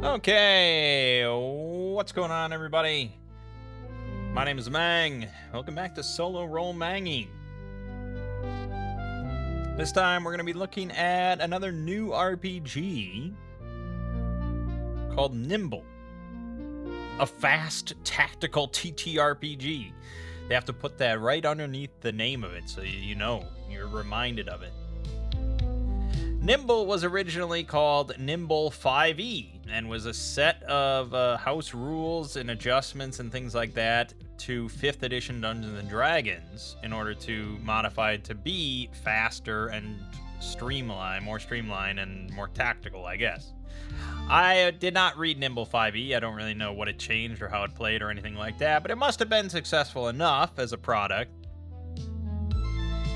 Okay, what's going on, everybody? My name is Mang. Welcome back to Solo Roll Manging. This time, we're going to be looking at another new RPG called Nimble, a fast tactical TTRPG. They have to put that right underneath the name of it so you know, you're reminded of it. Nimble was originally called Nimble 5e and was a set of house rules and adjustments and things like that to 5th edition Dungeons and Dragons in order to modify it to be faster and more streamlined and more tactical, I guess. I did not read Nimble 5e. I don't really know what it changed or how it played or anything like that, but it must have been successful enough as a product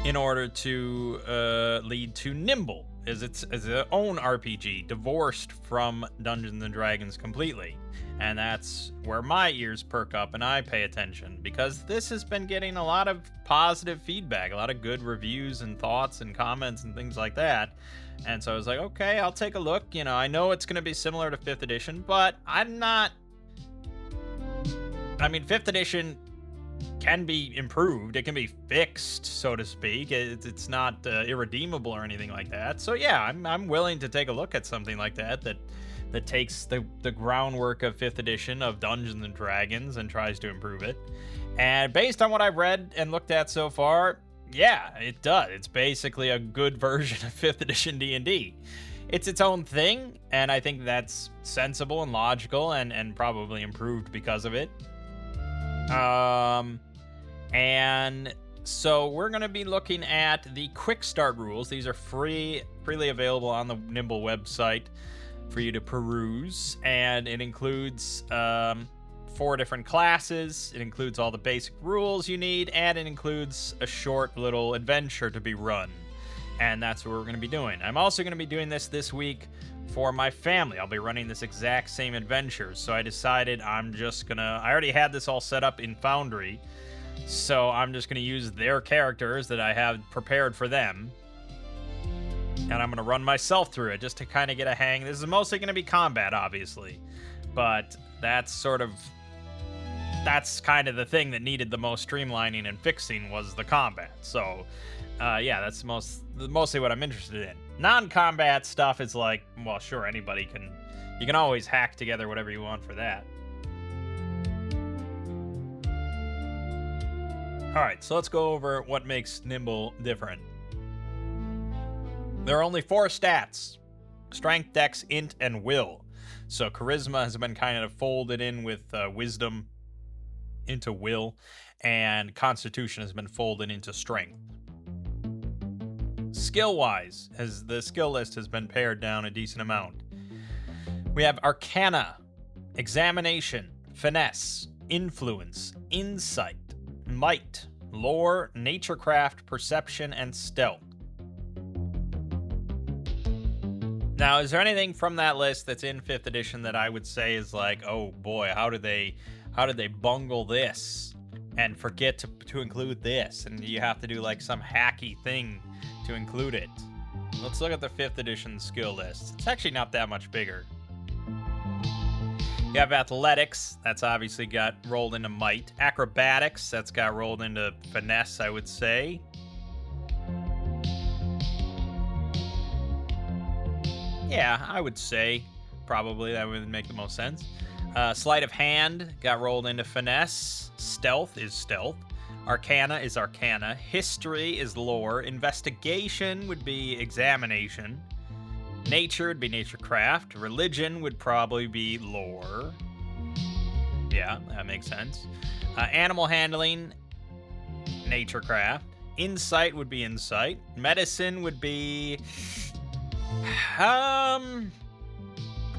in order to lead to Nimble as its own RPG, divorced from Dungeons and Dragons completely. And that's where my ears perk up and I pay attention, because this has been getting a lot of positive feedback, a lot of good reviews and thoughts and comments and things like that. And so I was like, okay, I'll take a look. You know, I know it's going to be similar to 5th edition, but I'm not... I mean, 5th edition can be improved. It can be fixed, so to speak. It's not irredeemable or anything like that. So yeah, I'm willing to take a look at something like that takes the groundwork of 5th edition of Dungeons and Dragons and tries to improve it. And based on what I've read and looked at so far, yeah, it does. It's basically a good version of 5th edition D&D. It's its own thing, and I think that's sensible and logical and probably improved because of it. And so we're going to be looking at the quick start rules. These are freely available on the Nimble website for you to peruse, and it includes 4 different classes. It includes all the basic rules you need, and it includes a short little adventure to be run. And that's what we're going to be doing. I'm also going to be doing this week for my family. I'll be running this exact same adventure. So I decided I already had this all set up in Foundry. So I'm just going to use their characters that I have prepared for them. And I'm going to run myself through it just to kind of get a hang. This is mostly going to be combat, obviously. But that's kind of the thing that needed the most streamlining and fixing was the combat. So, yeah, that's mostly what I'm interested in. Non-combat stuff is like, well, sure, you can always hack together whatever you want for that. All right, so let's go over what makes Nimble different. There are only 4 stats: Strength, Dex, Int, and Will. So Charisma has been kind of folded in with Wisdom into Will, and Constitution has been folded into Strength. Skill-wise, as the skill list has been pared down a decent amount. We have Arcana, Examination, Finesse, Influence, Insight, Might, Lore, Naturecraft, Perception, and Stealth. Now, is there anything from that list that's in 5th edition that I would say is like, oh boy, how did they bungle this and forget to include this, and you have to do like some hacky thing to include it? Let's look at the 5th edition skill list. It's actually not that much bigger. You have Athletics, that's obviously got rolled into Might. Acrobatics, that's got rolled into Finesse, I would say. Yeah, I would say probably that would make the most sense. Sleight of Hand got rolled into Finesse. Stealth is Stealth. Arcana is Arcana. History is Lore. Investigation would be Examination. Nature would be Naturecraft. Religion would probably be Lore. Yeah, that makes sense. Animal Handling, Naturecraft. Insight would be Insight. Medicine would be...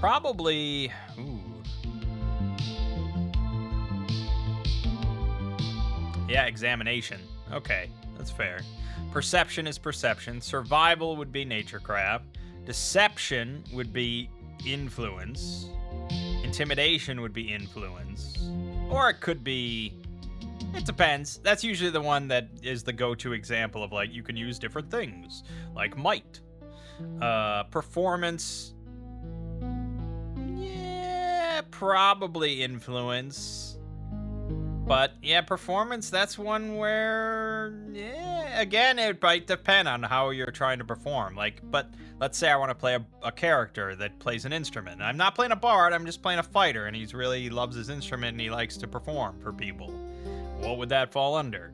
probably... Ooh. Yeah, Examination. Okay, that's fair. Perception is Perception. Survival would be Naturecraft. Deception would be Influence. Intimidation would be Influence. Or it could be... It depends. That's usually the one that is the go-to example of, like, you can use different things. Like Might. Performance... Yeah, probably influence. But yeah, performance, that's one where, yeah, again, it might depend on how you're trying to perform. Like, but let's say I want to play a character that plays an instrument. I'm not playing a bard, I'm just playing a fighter, and he loves his instrument and he likes to perform for people. What would that fall under?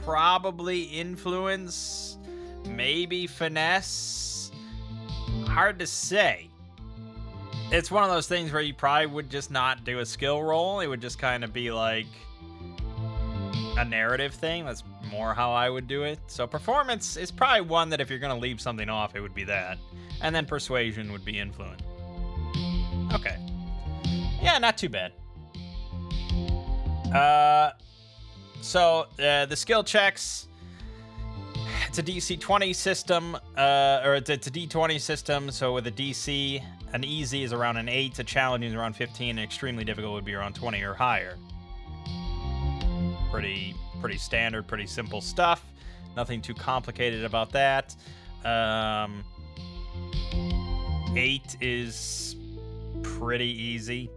Probably influence, maybe finesse. Hard to say. It's one of those things where you probably would just not do a skill roll. It would just kind of be like a narrative thing. That's more how I would do it. So performance is probably one that if you're going to leave something off, it would be that. And then persuasion would be influence. Okay. Yeah, not too bad. So the skill checks, it's a DC 20 system, or it's a D20 system. So with a DC, an easy is around an 8, a challenging is around 15, and extremely difficult would be around 20 or higher. Pretty standard, pretty simple stuff. Nothing too complicated about that. 8 is pretty easy.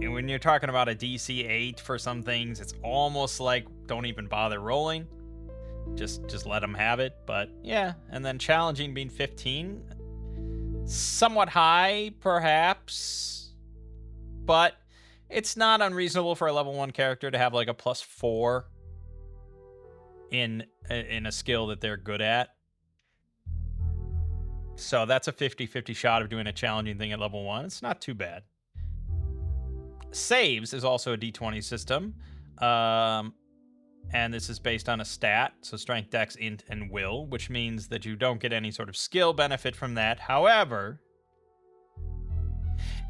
And when you're talking about a DC 8 for some things, it's almost like don't even bother rolling. Just let them have it. But yeah, and then challenging being 15. Somewhat high, perhaps, but it's not unreasonable for a level 1 character to have like a +4 in a skill that they're good at. So that's a 50-50 shot of doing a challenging thing at level 1. It's not too bad. Saves is also a D20 system, and this is based on a stat, so strength, dex, int, and will, which means that you don't get any sort of skill benefit from that. However,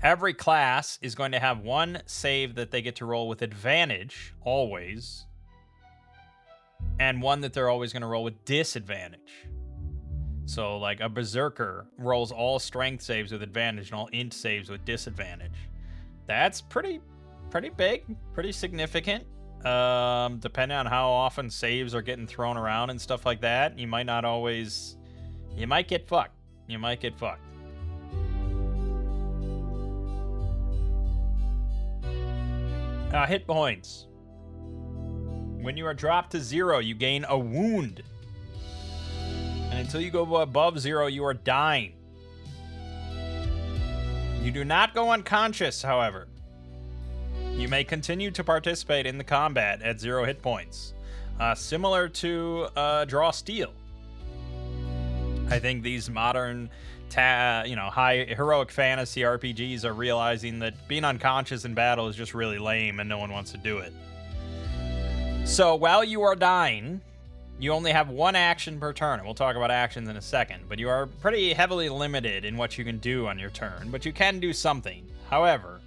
every class is going to have one save that they get to roll with advantage, always, and one that they're always going to roll with disadvantage. So, like, a berserker rolls all strength saves with advantage and all int saves with disadvantage. That's pretty big, pretty significant. Depending on how often saves are getting thrown around and stuff like that, you might get fucked. Hit points. When you are dropped to 0, you gain a wound. And until you go above 0, you are dying. You do not go unconscious, however. You may continue to participate in the combat at 0 hit points, similar to Draw Steel. I think these modern, high heroic fantasy RPGs are realizing that being unconscious in battle is just really lame and no one wants to do it. So while you are dying, you only have one action per turn, and we'll talk about actions in a second, but you are pretty heavily limited in what you can do on your turn, but you can do something. However,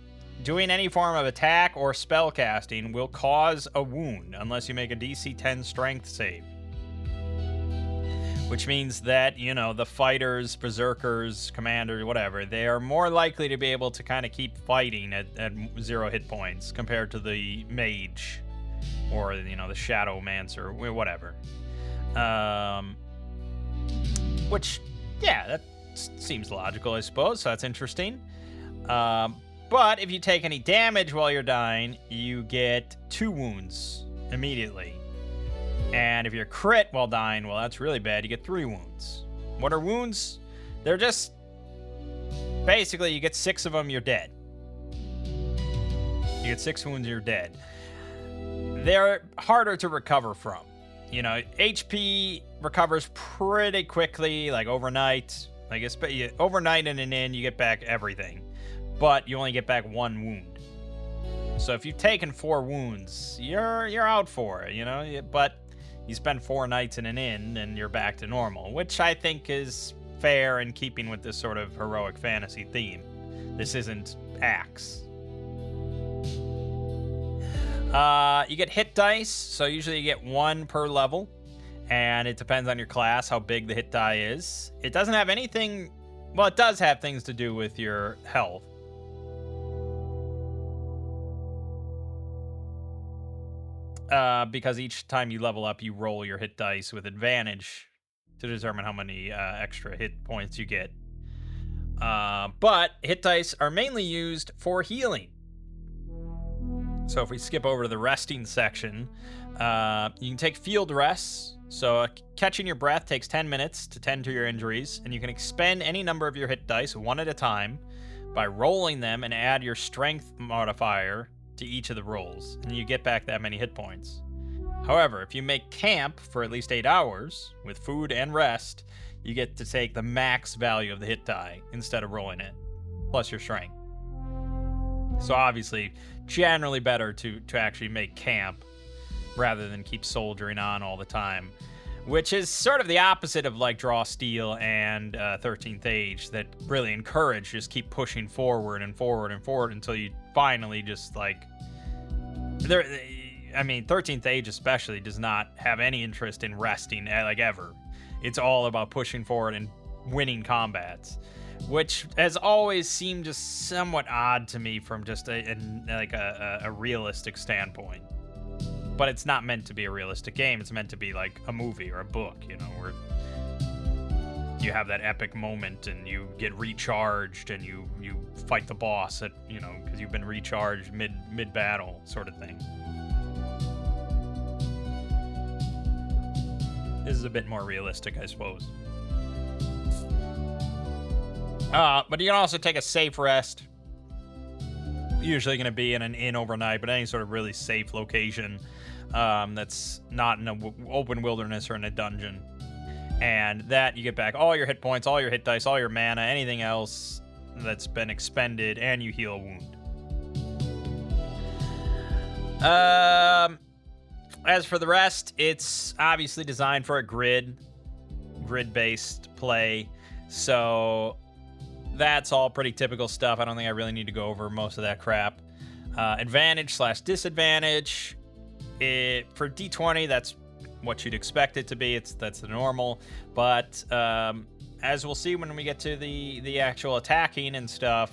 doing any form of attack or spell casting will cause a wound unless you make a DC 10 strength save. Which means that, the fighters, berserkers, commanders, whatever, they are more likely to be able to kind of keep fighting at 0 hit points compared to the mage or, the shadow mancer, whatever. Which, yeah, that seems logical, I suppose, so that's interesting. But if you take any damage while you're dying, you get 2 wounds immediately. And if you're crit while dying, well, that's really bad. You get 3 wounds. What are wounds? They're just... Basically, you get 6 of them, you're dead. You get 6 wounds, you're dead. They're harder to recover from. HP recovers pretty quickly, like overnight. Overnight in an inn, you get back everything. But you only get back 1 wound. So if you've taken 4 wounds, you're out for it, But you spend 4 nights in an inn and you're back to normal, which I think is fair in keeping with this sort of heroic fantasy theme. This isn't Axe. You get hit dice, so usually you get 1 per level, and it depends on your class how big the hit die is. It doesn't have anything... Well, it does have things to do with your health. Because each time you level up, you roll your hit dice with advantage to determine how many extra hit points you get. But hit dice are mainly used for healing. So if we skip over to the resting section, you can take field rests. So catching your breath takes 10 minutes to tend to your injuries, and you can expend any number of your hit dice one at a time by rolling them and add your strength modifier to each of the rolls, and you get back that many hit points. However, if you make camp for at least 8 hours with food and rest, you get to take the max value of the hit die instead of rolling it, plus your strength. So obviously, generally better to actually make camp rather than keep soldiering on all the time, which is sort of the opposite of like Draw Steel and 13th Age that really encourage just keep pushing forward and forward and forward until you finally just like... I mean, 13th Age especially does not have any interest in resting, like, ever. It's all about pushing forward and winning combats, which has always seemed just somewhat odd to me from just a realistic standpoint. But it's not meant to be a realistic game. It's meant to be like a movie or a book, you know, where you have that epic moment and you get recharged and you fight the boss at, you know, because you've been recharged mid battle sort of thing. This is a bit more realistic, I suppose. But you can also take a safe rest. Usually going to be in an inn overnight, but any sort of really safe location that's not in an open wilderness or in a dungeon. And that you get back all your hit points, all your hit dice, all your mana, anything else that's been expended, and you heal a wound. As for the rest, it's obviously designed for a grid-based play, so that's all pretty typical stuff. I don't think I really need to go over most of that crap. Advantage/disadvantage. For D20, that's what you'd expect it to be. That's the normal. But as we'll see when we get to the actual attacking and stuff,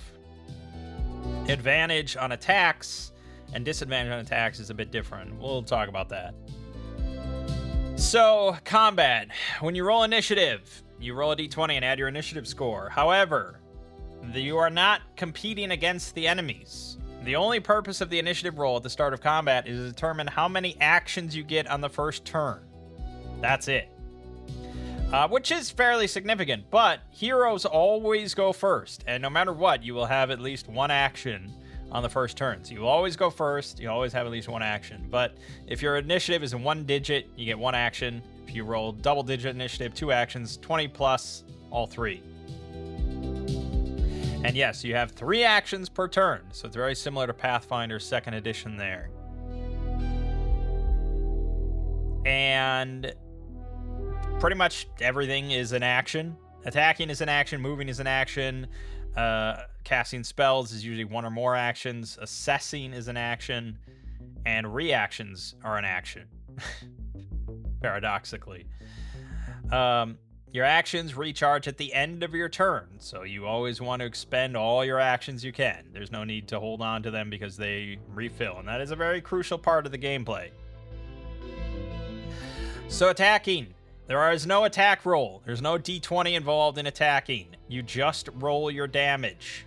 advantage on attacks and disadvantage on attacks is a bit different. We'll talk about that. So, combat. When you roll initiative, you roll a d20 and add your initiative score. However, you are not competing against the enemies. The only purpose of the initiative roll at the start of combat is to determine how many actions you get on the first turn. That's it. Which is fairly significant, but heroes always go first, and no matter what, you will have at least one action on the first turn. So you always go first, you always have at least one action. But if your initiative is in one digit, you get one action. If you roll double-digit initiative, 2 actions, 20 plus, all 3. And yes, you have 3 actions per turn, so it's very similar to Pathfinder 2nd edition there. And pretty much everything is an action. Attacking is an action, moving is an action, casting spells is usually 1 or more actions, assessing is an action, and reactions are an action. Paradoxically. Your actions recharge at the end of your turn, so you always want to expend all your actions you can. There's no need to hold on to them because they refill, and that is a very crucial part of the gameplay. So attacking. There is no attack roll. There's no d20 involved in attacking. You just roll your damage.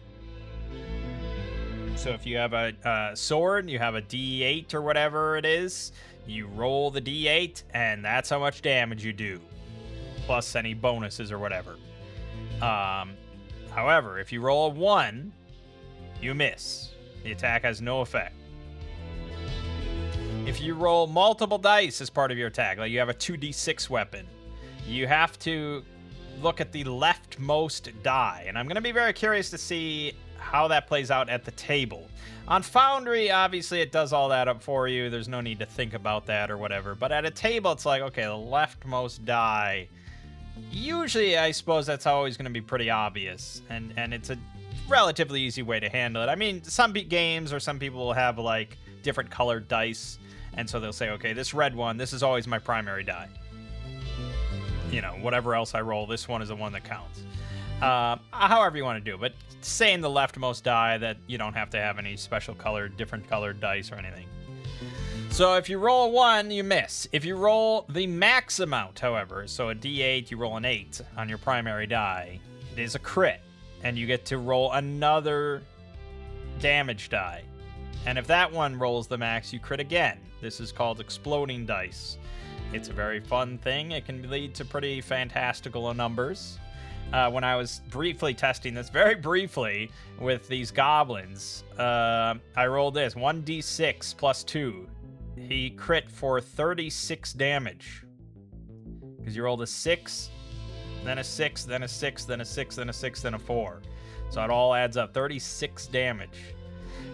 So if you have a sword, you have a d8 or whatever it is, you roll the d8, and that's how much damage you do, plus any bonuses or whatever. However, if you roll a 1, you miss. The attack has no effect. If you roll multiple dice as part of your attack, like you have a 2d6 weapon, you have to look at the leftmost die. And I'm going to be very curious to see how that plays out at the table. On Foundry, obviously, it does all that up for you. There's no need to think about that or whatever. But at a table, it's like, okay, the leftmost die. Usually, I suppose that's always going to be pretty obvious. And it's a relatively easy way to handle it. I mean, some games or some people will have, like, different colored dice. And so they'll say, okay, this red one, this is always my primary die. You know, whatever else I roll, this one is the one that counts. However you want to do it. But saying the leftmost die, that you don't have to have any special colored, different colored dice or anything. So if you roll a 1, you miss. If you roll the max amount, however, so a d8, you roll an 8 on your primary die, it is a crit. and you get to roll another damage die. And if that one rolls the max, you crit again. This is called exploding dice. It's a very fun thing. It can lead to pretty fantastical numbers. When I was briefly testing this, very briefly, with these goblins, I rolled this 1d6 plus 2. He crit for 36 damage. Because you rolled a 6, then a 6, then a 6, then a 6, then a 6, then a 4. So it all adds up. 36 damage.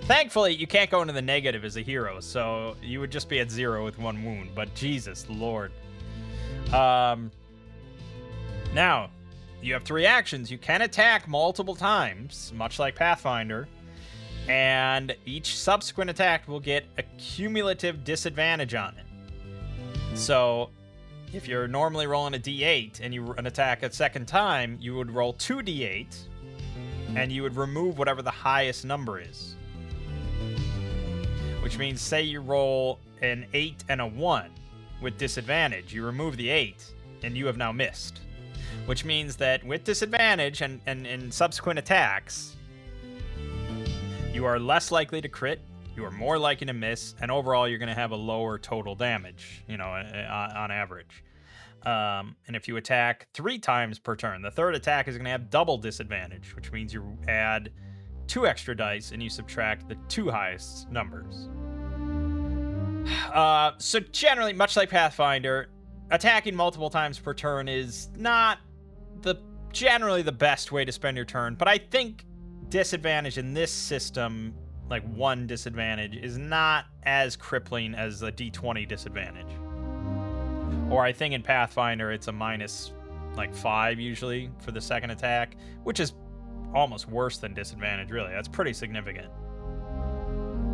Thankfully, you can't go into the negative as a hero, so you would just be at 0 with 1 wound. But Jesus Lord. Now, you have 3 actions. You can attack multiple times, much like Pathfinder, and each subsequent attack will get a cumulative disadvantage on it. So, if you're normally rolling a d8 and you attack a second time, you would roll 2d8, and you would remove whatever the highest number is. Which means, say you roll an 8 and a 1 with disadvantage, you remove the 8, and you have now missed. Which means that with disadvantage and in subsequent attacks, you are less likely to crit, you are more likely to miss, and overall you're going to have a lower total damage, on average. And if you attack 3 times per turn, the third attack is going to have double disadvantage, which means you add 2 extra dice and you subtract the 2 highest numbers. So generally, much like Pathfinder, attacking multiple times per turn is not generally the best way to spend your turn, but I think disadvantage in this system, like 1 disadvantage, is not as crippling as a d20 disadvantage. Or I think in Pathfinder it's a minus like 5 usually for the second attack, which is almost worse than disadvantage, really. That's pretty significant.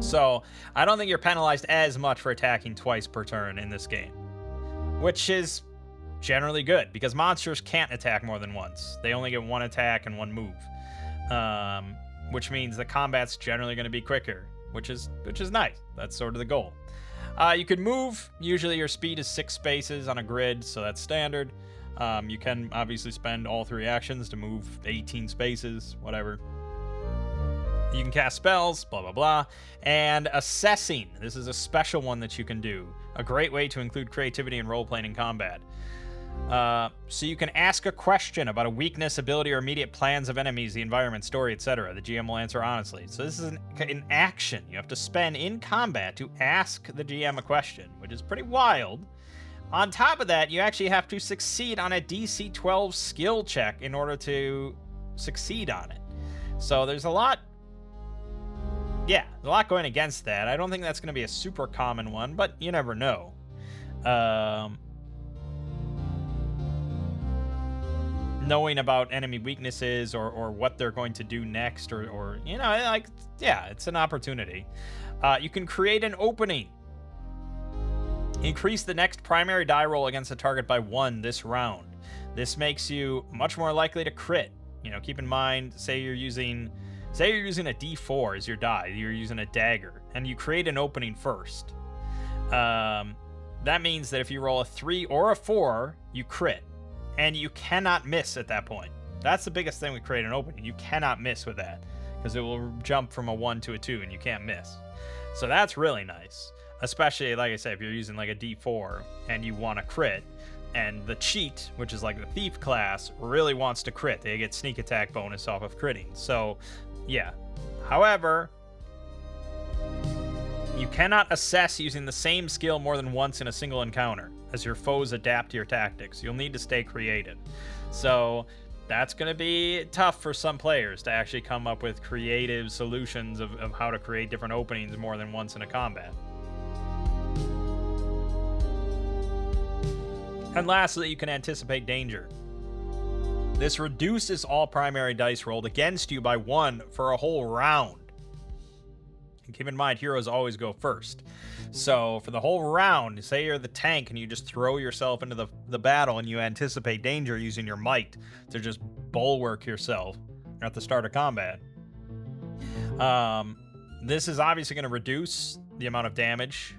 So I don't think you're penalized as much for attacking twice per turn in this game, which is generally good because monsters can't attack more than once. They only get 1 attack and 1 move, which means the combat's generally going to be quicker, which is nice. That's sort of the goal. You could move. Usually your speed is 6 spaces on a grid, so that's standard. You can obviously spend all 3 actions to move 18 spaces, whatever. You can cast spells, blah, blah, blah. And assessing. This is a special one that you can do. A great way to include creativity and role-playing in combat. So you can ask a question about a weakness, ability, or immediate plans of enemies, the environment, story, etc. The GM will answer honestly. So this is an action you have to spend in combat to ask the GM a question, which is pretty wild. On top of that, you actually have to succeed on a DC 12 skill check in order to succeed on it. So there's a lot going against that. I don't think that's going to be a super common one, but you never know. Knowing about enemy weaknesses or what they're going to do next or it's an opportunity. You can create an opening. Increase the next primary die roll against a target by 1 this round. This makes you much more likely to crit. Keep in mind, say you're using a D4 as your die, you're using a dagger, and you create an opening first. That means that if you roll a 3 or a 4, you crit. And you cannot miss at that point. That's the biggest thing with create an opening. You cannot miss with that because it will jump from a 1 to a 2 and you can't miss. So that's really nice. Especially, like I said, if you're using like a D4 and you want to crit, and the cheat, which is like the thief class, really wants to crit. They get sneak attack bonus off of critting. So, yeah. However, you cannot assess using the same skill more than once in a single encounter as your foes adapt to your tactics. You'll need to stay creative. So that's going to be tough for some players to actually come up with creative solutions of how to create different openings more than once in a combat. And lastly, you can anticipate danger. This reduces all primary dice rolled against you by 1 for a whole round. And keep in mind, heroes always go first. So for the whole round, say you're the tank and you just throw yourself into the battle and you anticipate danger using your might to just bulwark yourself at the start of combat. This is obviously going to reduce the amount of damage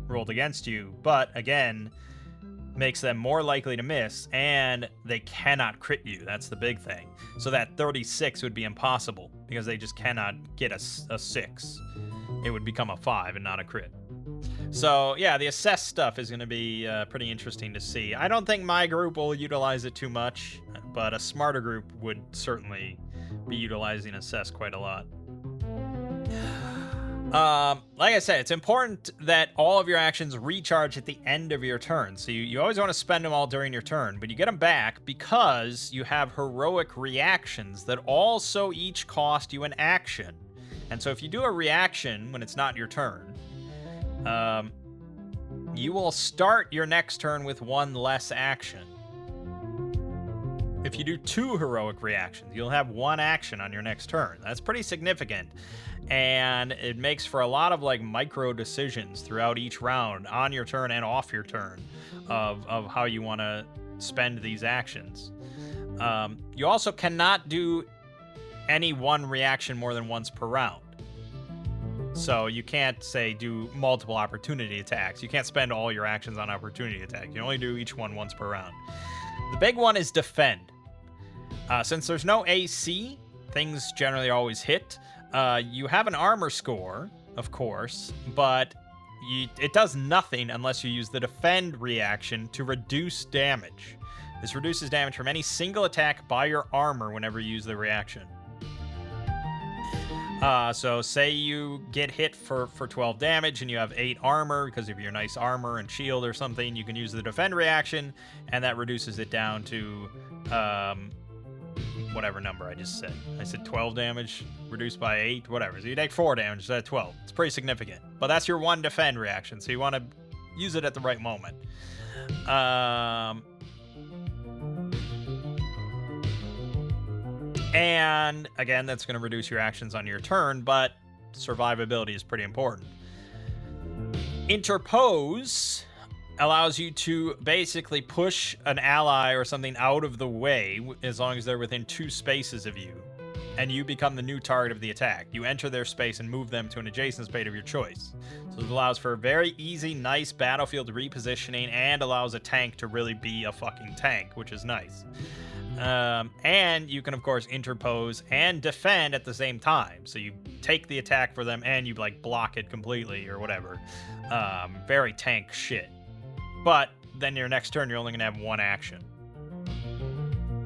rolled against you, but again, makes them more likely to miss, and they cannot crit you. That's the big thing. So that 36 would be impossible because they just cannot get a 6. It would become a 5 and not a crit. So yeah, the assess stuff is going to be pretty interesting to see. I don't think my group will utilize it too much, but a smarter group would certainly be utilizing assess quite a lot. Like I said, it's important that all of your actions recharge at the end of your turn. So you always want to spend them all during your turn, but you get them back because you have heroic reactions that also each cost you an action. And so if you do a reaction when it's not your turn, you will start your next turn with 1 less action. If you do 2 heroic reactions, you'll have 1 action on your next turn. That's pretty significant. And it makes for a lot of like micro decisions throughout each round on your turn and off your turn of how you want to spend these actions. You also cannot do any one reaction more than once per round. So you can't say do multiple opportunity attacks. You can't spend all your actions on opportunity attack. You only do each one once per round. The big one is defend. Since there's no AC, things generally always hit. You have an armor score, of course, but it does nothing unless you use the defend reaction to reduce damage. This reduces damage from any single attack by your armor whenever you use the reaction. So say you get hit for 12 damage and you have 8 armor because of your nice armor and shield or something, you can use the defend reaction, and that reduces it down to whatever number I just said. I said 12 damage reduced by 8, whatever. So you take 4 damage instead of 12. It's pretty significant. But that's your one defend reaction, so you want to use it at the right moment. And again, that's going to reduce your actions on your turn, but survivability is pretty important. Interpose allows you to basically push an ally or something out of the way as long as they're within 2 spaces of you, and you become the new target of the attack. You enter their space and move them to an adjacent space of your choice. So it allows for a very easy, nice battlefield repositioning and allows a tank to really be a fucking tank, which is nice. And you can, of course, interpose and defend at the same time. So you take the attack for them and you like block it completely or whatever. Very tank shit. But then your next turn, you're only going to have 1 action.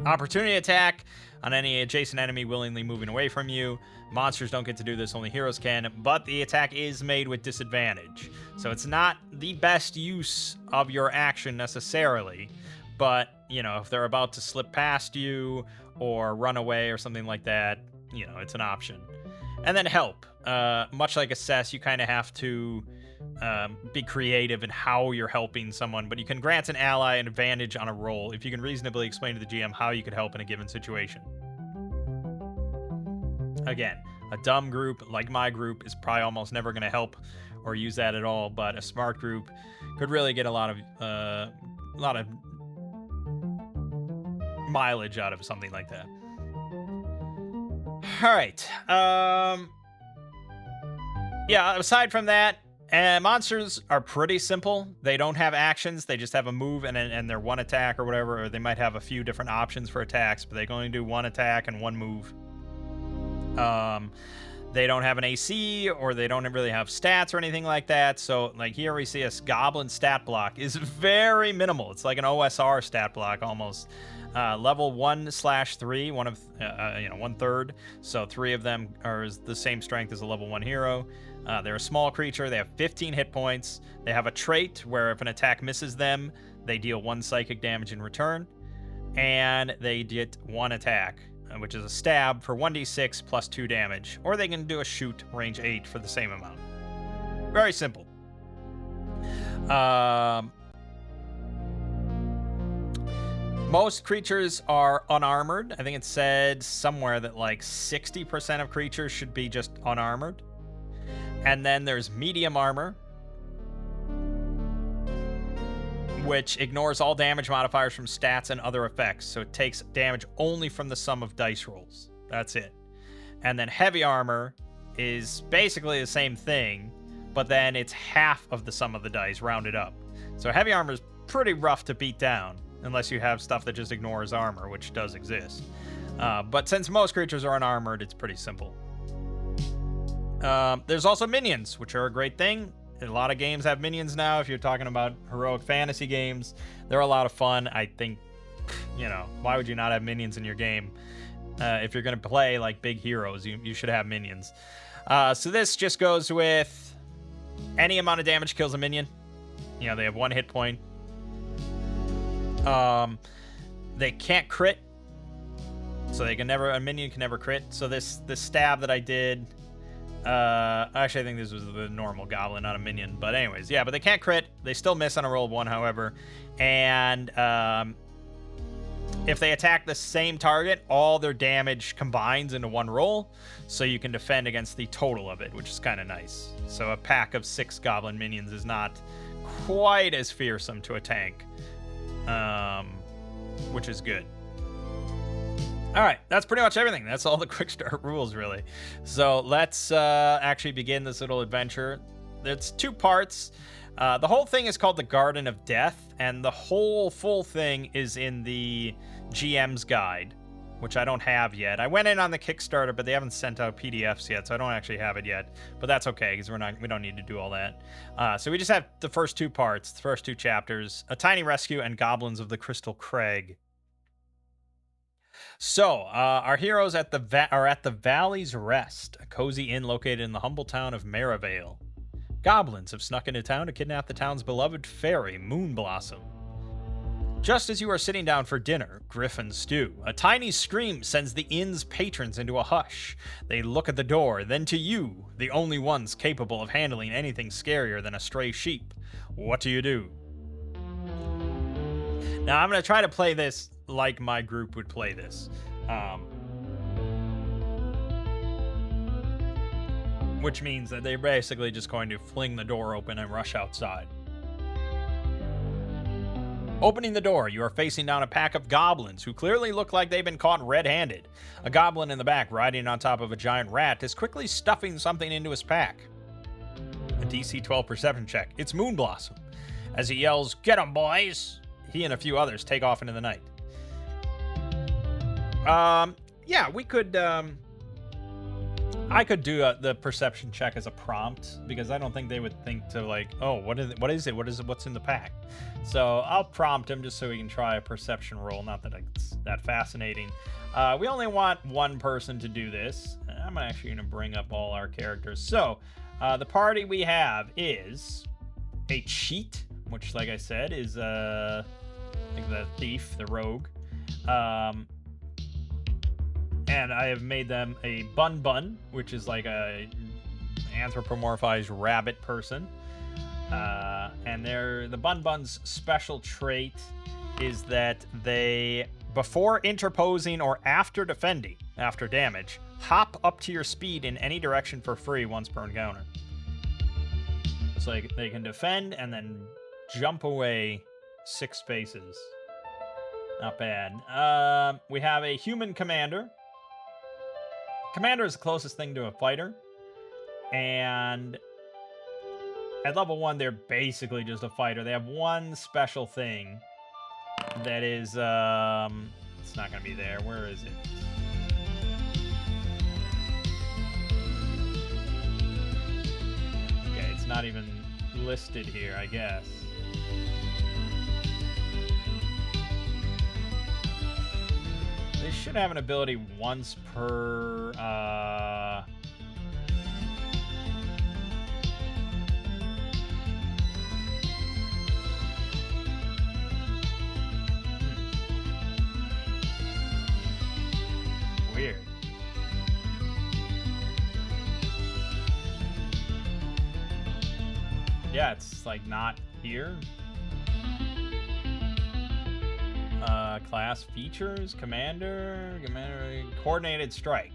Opportunity attack on any adjacent enemy willingly moving away from you. Monsters don't get to do this, only heroes can, but the attack is made with disadvantage. So it's not the best use of your action necessarily, but, you know, if they're about to slip past you or run away or something like that, you know, it's an option. And then help. Much like assess, you kind of have to be creative in how you're helping someone, but you can grant an ally an advantage on a roll if you can reasonably explain to the GM how you could help in a given situation. Again, a dumb group like my group is probably almost never going to help or use that at all, but a smart group could really get a lot of mileage out of something like that. All right. Yeah, aside from that, monsters are pretty simple. They don't have actions. They just have a move and their 1 attack or whatever, or they might have a few different options for attacks, but they can only do 1 attack and 1 move. They don't have an AC, or they don't really have stats or anything like that. So, like here we see a goblin stat block is very minimal. It's like an OSR stat block almost. Level 1/3, 1/3. So 3 of them are the same strength as a level 1 hero. They're a small creature. They have 15 hit points. They have a trait where if an attack misses them, they deal 1 psychic damage in return. And they get 1 attack, which is a stab for 1d6 plus 2 damage. Or they can do a shoot range 8 for the same amount. Very simple. Most creatures are unarmored. I think it said somewhere that like 60% of creatures should be just unarmored. And then there's medium armor, which ignores all damage modifiers from stats and other effects. So it takes damage only from the sum of dice rolls. That's it. And then heavy armor is basically the same thing, but then it's half of the sum of the dice rounded up. So heavy armor is pretty rough to beat down, unless you have stuff that just ignores armor, which does exist. But since most creatures are unarmored, it's pretty simple. There's also minions, which are a great thing. A lot of games have minions now. If you're talking about heroic fantasy games, they're a lot of fun. I think, why would you not have minions in your game? If you're going to play like big heroes, you should have minions. So this just goes with any amount of damage kills a minion. They have 1 hit point. They can't crit, so a minion can never crit. So this stab that I did, actually I think this was the normal goblin, not a minion. But anyways, yeah, but they can't crit. They still miss on a roll of 1, however. And if they attack the same target, all their damage combines into 1 roll, so you can defend against the total of it, which is kind of nice. So a pack of 6 goblin minions is not quite as fearsome to a tank, which is good. All right, that's pretty much everything. That's all the quick start rules, really. So let's actually begin this little adventure. It's 2 parts. The whole thing is called the Garden of Death, and the whole full thing is in the GM's guide, which I don't have yet. I went in on the Kickstarter, but they haven't sent out PDFs yet, so I don't actually have it yet. But that's okay, because we don't need to do all that. So we just have the first 2 parts, the first 2 chapters: A Tiny Rescue and Goblins of the Crystal Crag. So, our heroes are at the Valley's Rest, a cozy inn located in the humble town of Maravale. Goblins have snuck into town to kidnap the town's beloved fairy, Moonblossom. Just as you are sitting down for dinner, Griffin stew, a tiny scream sends the inn's patrons into a hush. They look at the door, then to you, the only ones capable of handling anything scarier than a stray sheep. What do you do? Now, I'm going to try to play this like my group would play this. Which means that they're basically just going to fling the door open and rush outside. Opening the door, you are facing down a pack of goblins who clearly look like they've been caught red-handed. A goblin in the back, riding on top of a giant rat, is quickly stuffing something into his pack. A DC 12 perception check. It's Moonblossom. As he yells, "Get 'em, boys!" he and a few others take off into the night. Yeah, we could, I could do the perception check as a prompt, because I don't think they would think to like, oh, what is it? What's in the pack? So I'll prompt him just so we can try a perception roll. Not that it's that fascinating. We only want 1 person to do this. I'm actually going to bring up all our characters. So the party we have is a cheat, which, like I said, is like the thief, the rogue. And I have made them a bun, which is like a anthropomorphized rabbit person. And the bun's special trait is that they, before interposing or after defending, after damage, hop up to your speed in any direction for free once per encounter. It's like they can defend and then jump away 6 spaces. Not bad. We have a human commander. Commander is the closest thing to a fighter, and at level 1, they're basically just a fighter. They have 1 special thing that is, it's not going to be there. Where is it? Okay, it's not even listed here, I guess. They should have an ability once per, Weird. Yeah, it's like not here. Class features, commander, coordinated strike.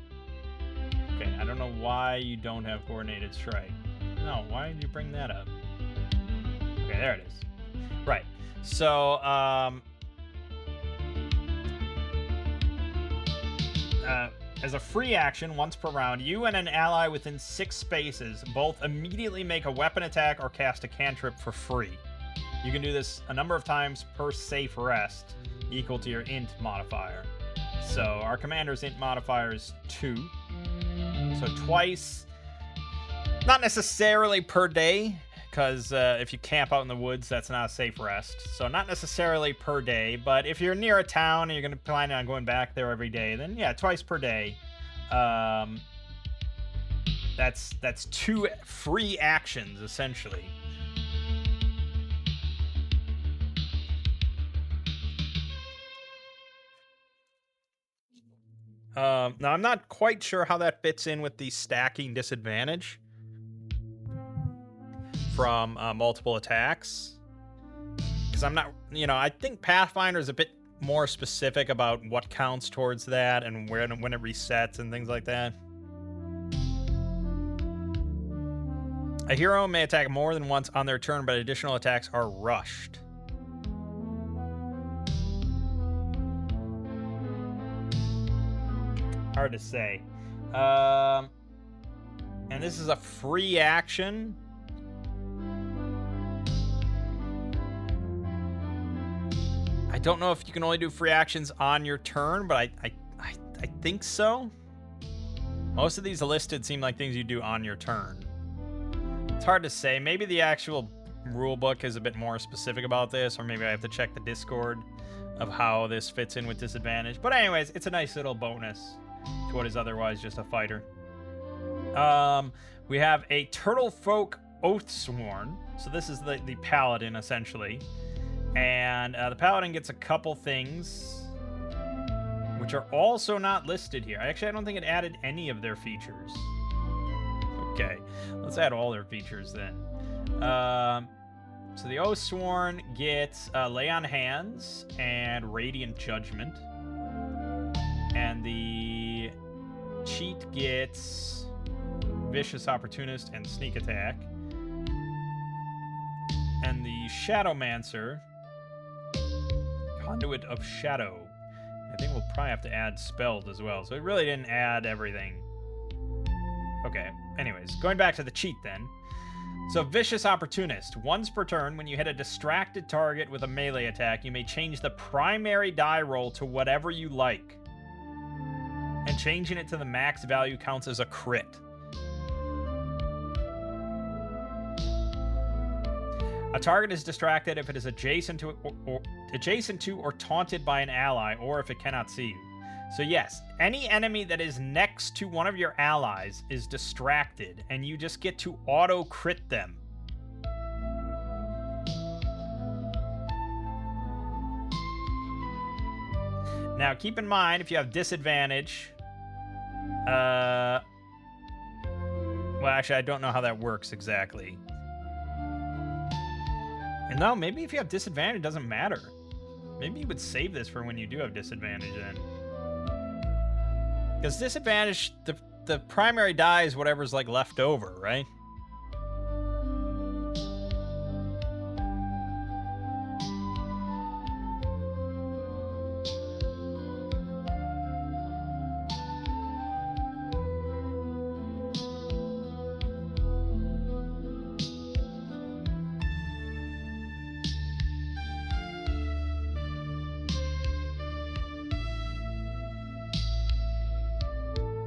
Okay, I don't know why you don't have coordinated strike. No, why did you bring that up? Okay, there it is. Right. So, as a free action, once per round, you and an ally within 6 spaces both immediately make a weapon attack or cast a cantrip for free. You can do this a number of times per safe rest, equal to your int modifier. So our commander's int modifier is 2. So twice, not necessarily per day, because if you camp out in the woods, that's not a safe rest. So not necessarily per day, but if you're near a town and you're going to plan on going back there every day, then yeah, twice per day. That's 2 free actions, essentially. Now, I'm not quite sure how that fits in with the stacking disadvantage from multiple attacks. Because I'm not, I think Pathfinder is a bit more specific about what counts towards that and when it resets and things like that. A hero may attack more than once on their turn, but additional attacks are rushed. Hard to say. And this is a free action. I don't know if you can only do free actions on your turn, but I think so. Most of these listed seem like things you do on your turn. It's hard to say. Maybe the actual rulebook is a bit more specific about this, or maybe I have to check the Discord of how this fits in with disadvantage. But anyways, it's a nice little bonus to what is otherwise just a fighter. We have a Turtle Folk Oathsworn. So this is the paladin, essentially. And the paladin gets a couple things, which are also not listed here. Actually, I don't think it added any of their features. Okay, let's add all their features then. So the Oathsworn gets Lay on Hands and Radiant Judgment. And the cheat gets Vicious Opportunist and Sneak Attack. And the Shadowmancer, Conduit of Shadow. I think we'll probably have to add spells as well. So it really didn't add everything. Okay, anyways, going back to the cheat then. So Vicious Opportunist. Once per turn, when you hit a distracted target with a melee attack, you may change the primary die roll to whatever you like. And changing it to the max value counts as a crit. A target is distracted if it is adjacent to or taunted by an ally, or if it cannot see you. So yes, any enemy that is next to one of your allies is distracted, and you just get to auto crit them. Now keep in mind, if you have disadvantage, well, actually I don't know how that works exactly. And no, maybe if you have disadvantage, it doesn't matter. Maybe you would save this for when you do have disadvantage then. Because disadvantage, the primary die is whatever's like left over, right?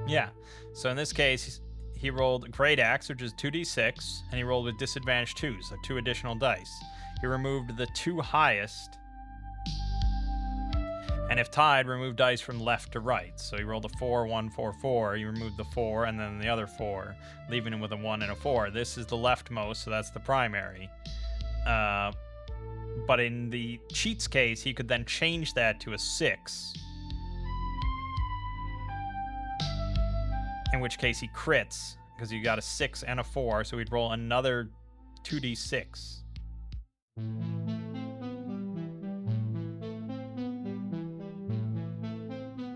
Yeah, so in this case, he rolled Great Axe, which is 2d6, and he rolled with disadvantage 2, so 2 additional dice. He removed the 2 highest, and if tied, removed dice from left to right. So he rolled a 4, 1, 4, 4. He removed the 4, and then the other 4, leaving him with a 1 and a 4. This is the leftmost, so that's the primary. But in the cheat's case, he could then change that to a 6. In which case he crits, because you got a 6 and a 4, so he'd roll another 2d6.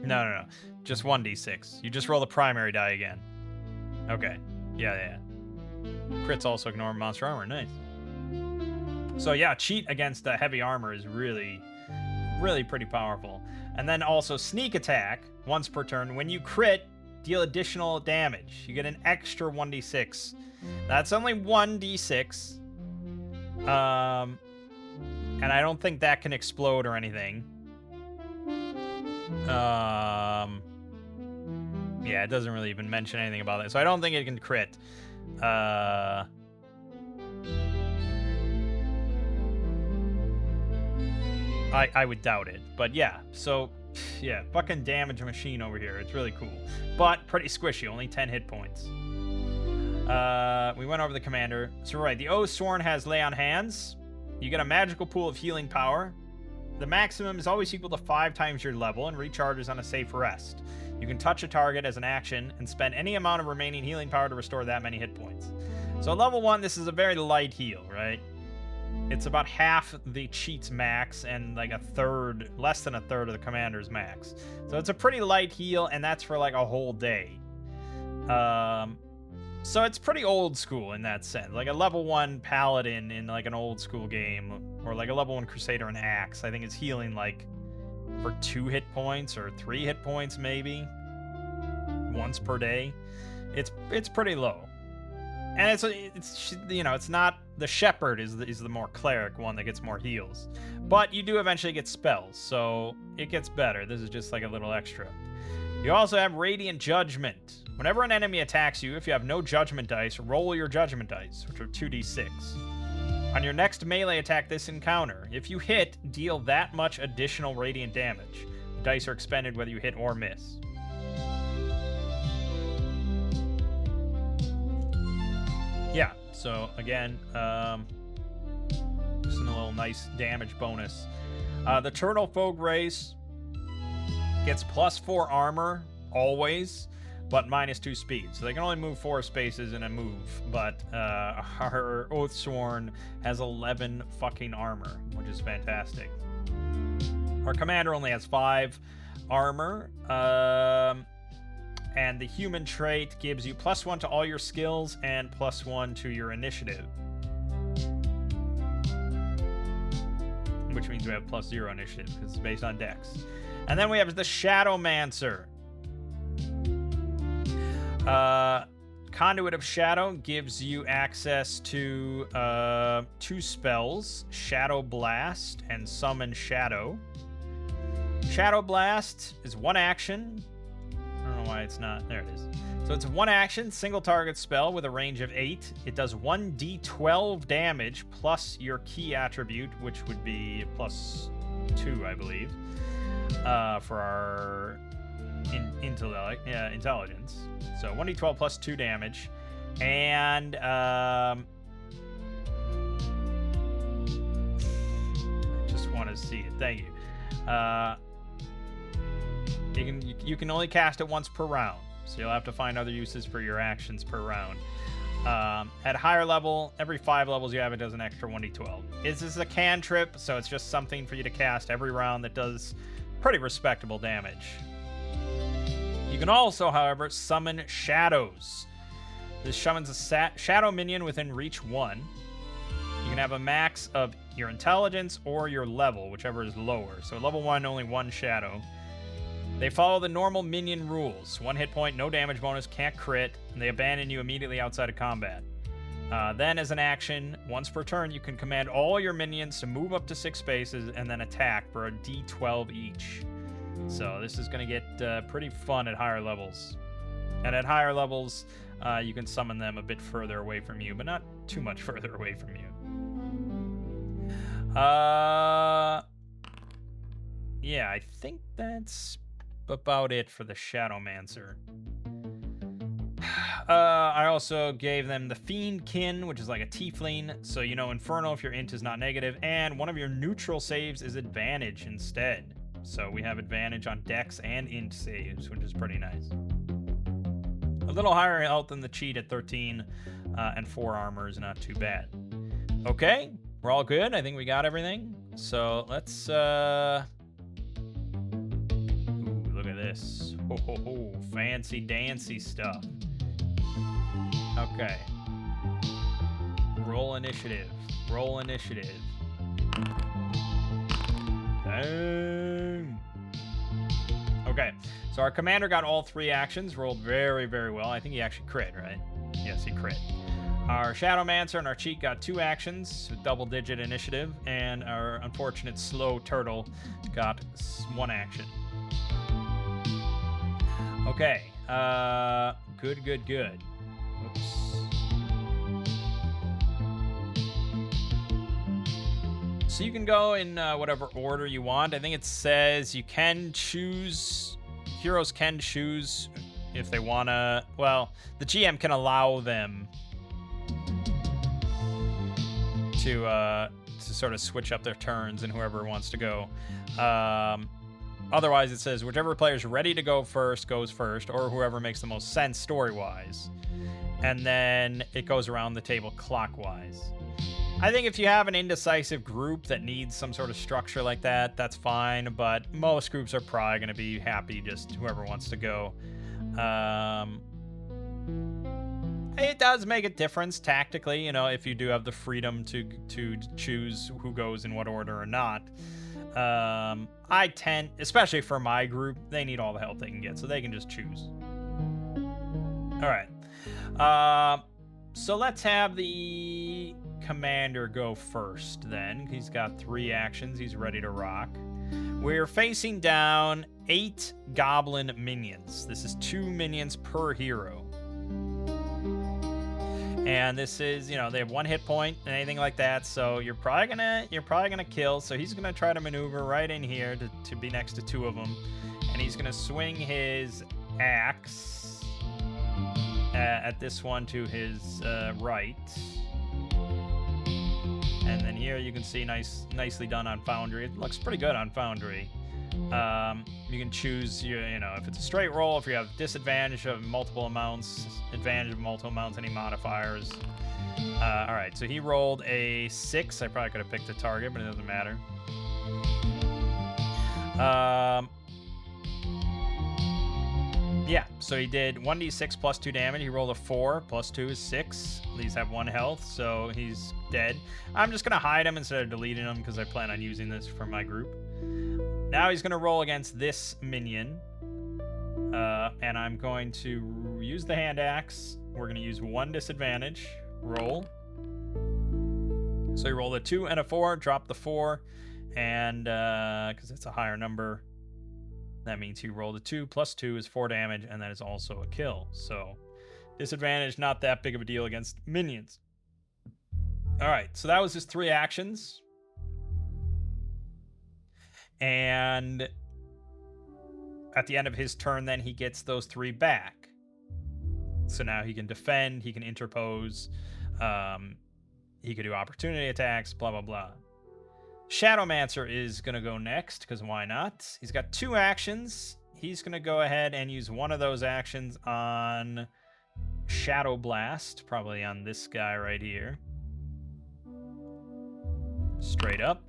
No. Just 1d6. You just roll the primary die again. Okay. Yeah. Crits also ignore monster armor. Nice. So yeah, cheat against heavy armor is really, really pretty powerful. And then also sneak attack, once per turn. When you crit, deal additional damage. You get an extra 1d6. That's only 1d6. And I don't think that can explode or anything. Yeah, it doesn't really even mention anything about that. So I don't think it can crit. I would doubt it. But yeah, so yeah, fucking damage machine over here. It's really cool. But pretty squishy, only 10 hit points. We went over the commander. So right, the Oathsworn has Lay on Hands. You get a magical pool of healing power. The maximum is always equal to 5 times your level and recharges on a safe rest. You can touch a target as an action and spend any amount of remaining healing power to restore that many hit points. So level 1, this is a very light heal, right? It's about half the cheat's max and like a third, less than a third of the commander's max. So it's a pretty light heal, and that's for like a whole day. So it's pretty old school in that sense. Like a level 1 paladin in like an old school game, or like a level 1 crusader and axe, I think it's healing like for 2 hit points or 3 hit points maybe once per day. It's pretty low. And it's you know, it's not the shepherd is the more cleric one that gets more heals. But you do eventually get spells, so it gets better. This is just like a little extra. You also have Radiant Judgment. Whenever an enemy attacks you, if you have no judgment dice, roll your judgment dice, which are 2d6. On your next melee attack this encounter, if you hit, deal that much additional radiant damage. The dice are expended whether you hit or miss. Yeah, so again, just a little nice damage bonus. The Turtle Folk race gets +4 armor, always, but -2 speed. So they can only move 4 spaces in a move, but our Oathsworn has 11 fucking armor, which is fantastic. Our commander only has 5 armor, and the human trait gives you +1 to all your skills and +1 to your initiative. Which means we have +0 initiative, because it's based on dex. And then we have the Shadowmancer. Conduit of Shadow gives you access to 2 spells, Shadow Blast and Summon Shadow. Shadow Blast is 1 action. I don't know why it's not. There it is. So it's 1 action, single target spell with a range of 8. It does 1d12 damage plus your key attribute, which would be +2, I believe, for our intelligence. So 1d12 plus 2 damage. And I just want to see it. Thank you. You can only cast it once per round, so you'll have to find other uses for your actions per round. At higher level, every 5 levels you have, it does an extra 1d12. This is a cantrip, so it's just something for you to cast every round that does pretty respectable damage. You can also, however, summon shadows. This summons a shadow minion within reach 1. You can have a max of your intelligence or your level, whichever is lower. So level 1, only 1 shadow. They follow the normal minion rules. 1 hit point, no damage bonus, can't crit, and they abandon you immediately outside of combat. Then, as an action, once per turn, you can command all your minions to move up to 6 spaces and then attack for a d12 each. So this is going to get pretty fun at higher levels. And at higher levels, you can summon them a bit further away from you, but not too much further away from you. Yeah, I think that's about it for the Shadowmancer. I also gave them the Fiendkin, which is like a tiefling, so you know Infernal if your int is not negative, and one of your neutral saves is advantage instead. So we have advantage on dex and int saves, which is pretty nice. A little higher health than the cheat at 13, and 4 armor is not too bad. Okay, we're all good. I think we got everything. So let's ooh, look at this. Ho ho ho, fancy dancy stuff. Okay. Roll initiative. Roll initiative. Dang. Okay, so our commander got all 3 actions, rolled very, very well. I think he actually crit, right? Yes, he crit. Our Shadowmancer and our cheat got 2 actions with double-digit initiative, and our unfortunate slow turtle got 1 action. Okay. Good. Whoops. So you can go in whatever order you want. I think it says you can choose, heroes can choose if they want to, well, the GM can allow them to sort of switch up their turns and whoever wants to go. Otherwise, it says whichever player's ready to go first goes first, or whoever makes the most sense story-wise. And then it goes around the table clockwise. I think if you have an indecisive group that needs some sort of structure like that, that's fine, but most groups are probably going to be happy just whoever wants to go. It does make a difference tactically, you know, if you do have the freedom to choose who goes in what order or not. I tend, especially for my group, they need all the help they can get, so they can just choose. All right. So let's have the commander go first then. He's got 3 actions. He's ready to rock. We're facing down 8 goblin minions. This is 2 minions per hero. And this is, you know, they have 1 hit point and anything like that, so you're probably gonna kill. So he's gonna try to maneuver right in here to be next to 2 of them, and he's gonna swing his axe at this one to his right. And then here you can see nicely done on Foundry. It looks pretty good on Foundry. You can choose, you know, if it's a straight roll, if you have disadvantage of multiple amounts, advantage of multiple amounts, any modifiers. All right, so he rolled a 6. I probably could have picked a target, but it doesn't matter. Yeah, so he did 1d6 plus 2 damage. He rolled a 4, plus 2 is 6. These have 1 health, so he's dead. I'm just going to hide him instead of deleting him because I plan on using this for my group. Now he's going to roll against this minion. And I'm going to use the hand axe. We're going to use 1 disadvantage. Roll. So he rolled a 2 and a 4, drop the 4. And because it's a higher number, that means he rolled a 2 plus 2 is 4 damage, and that is also a kill. So disadvantage, not that big of a deal against minions. All right, so that was his 3 actions. And at the end of his turn, then he gets those 3 back. So now he can defend, he can interpose, he could do opportunity attacks, blah, blah, blah. Shadowmancer is going to go next, because why not? He's got 2 actions. He's going to go ahead and use one of those actions on Shadow Blast, probably on this guy right here. Straight up.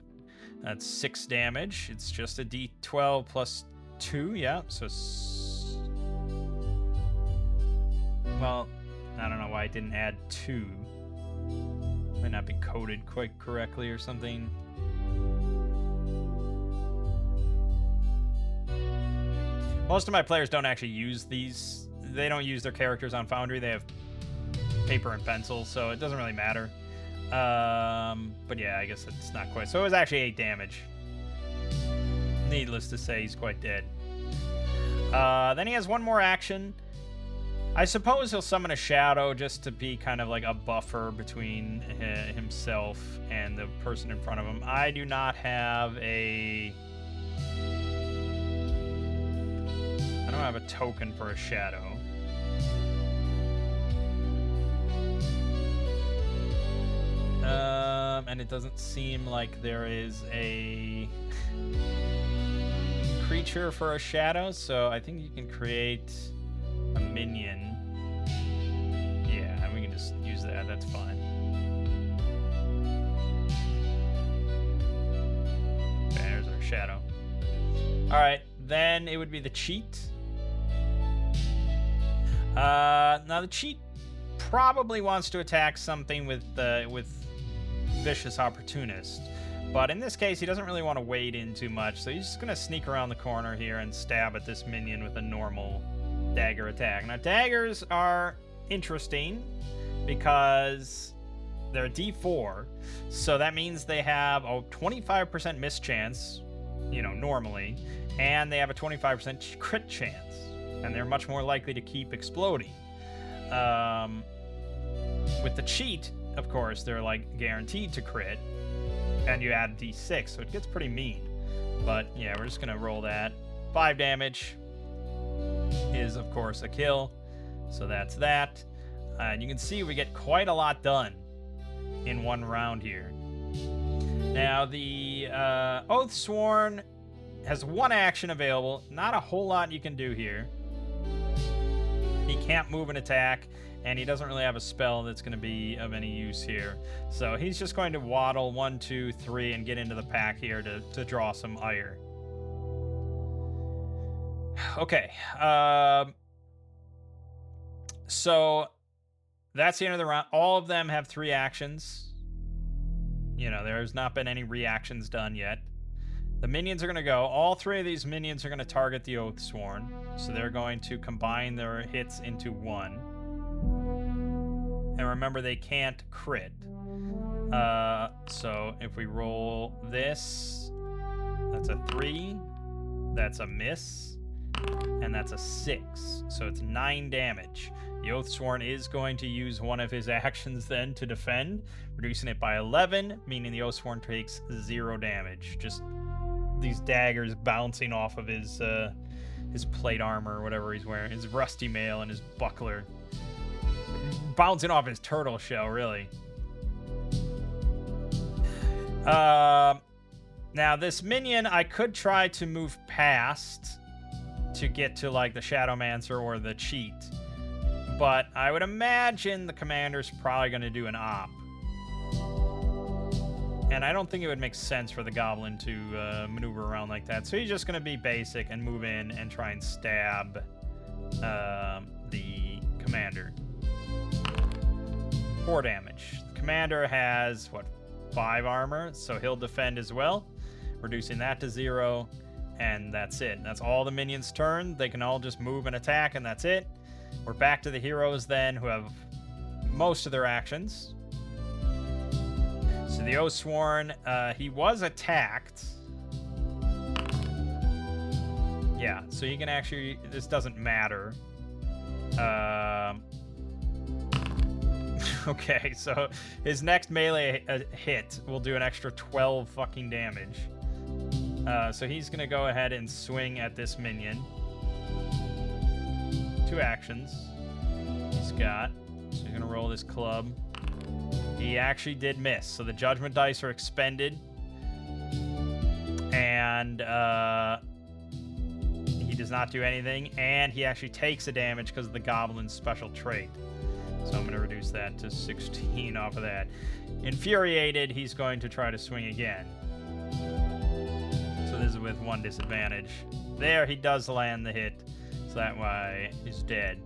That's 6 damage. It's just a d12 plus 2, yeah. So, well, I don't know why I didn't add 2. Might not be coded quite correctly or something. Most of my players don't actually use these. They don't use their characters on Foundry. They have paper and pencil, so it doesn't really matter. But yeah, I guess it's not quite. So it was actually 8 damage. Needless to say, he's quite dead. Then he has 1 more action. I suppose he'll summon a shadow just to be kind of like a buffer between himself and the person in front of him. I do not have a... I don't have a token for a shadow. And it doesn't seem like there is a creature for a shadow, so I think you can create a minion. Yeah, and we can just use that, that's fine. Okay, there's our shadow. Alright, then it would be the cheat. Now the cheat probably wants to attack something with Vicious Opportunist, but in this case he doesn't really want to wade in too much, so he's just gonna sneak around the corner here and stab at this minion with a normal dagger attack. Now daggers are interesting because they're D4, so that means they have a 25% miss chance, normally, and they have a 25% crit chance, and they're much more likely to keep exploding. With the cheat, of course, they're like guaranteed to crit, and you add D6, so it gets pretty mean. But yeah, we're just gonna roll that. 5 damage is, of course, a kill, so that's that. And you can see we get quite a lot done in one round here. Now, the Oathsworn has one action available. Not a whole lot you can do here. He can't move an attack, and he doesn't really have a spell that's going to be of any use here. So he's just going to waddle 1, 2, 3 and get into the pack here to draw some ire. Okay. So that's the end of the round. All of them have 3 actions. There's not been any reactions done yet. The minions are going to go. All 3 of these minions are going to target the Oathsworn. So they're going to combine their hits into 1. And remember, they can't crit. So if we roll this, that's a 3. That's a miss. And that's a 6. So it's 9 damage. The Oathsworn is going to use one of his actions then to defend, reducing it by 11, meaning the Oathsworn takes 0 damage. Just these daggers bouncing off of his plate armor or whatever he's wearing, his rusty mail and his buckler. Bouncing off his turtle shell, really. Now, this minion, I could try to move past to get to, like, the Shadowmancer or the cheat. But I would imagine the commander's probably going to do an op. And I don't think it would make sense for the goblin to maneuver around like that. So he's just going to be basic and move in and try and stab the commander. 4 damage. The commander has, 5 armor, so he'll defend as well, reducing that to 0, and that's it. That's all the minions' turn. They can all just move and attack, and that's it. We're back to the heroes then, who have most of their actions. So the Oathsworn, he was attacked. Yeah, so you can actually, this doesn't matter. Okay, so his next melee hit will do an extra 12 fucking damage. So he's going to go ahead and swing at this minion. 2 actions he's got. So he's going to roll this club. He actually did miss. So the judgment dice are expended. And he does not do anything. And he actually takes a damage because of the goblin's special trait. So I'm going to reduce that to 16 off of that. Infuriated, he's going to try to swing again. So this is with 1 disadvantage. There, he does land the hit. So that way, he's dead.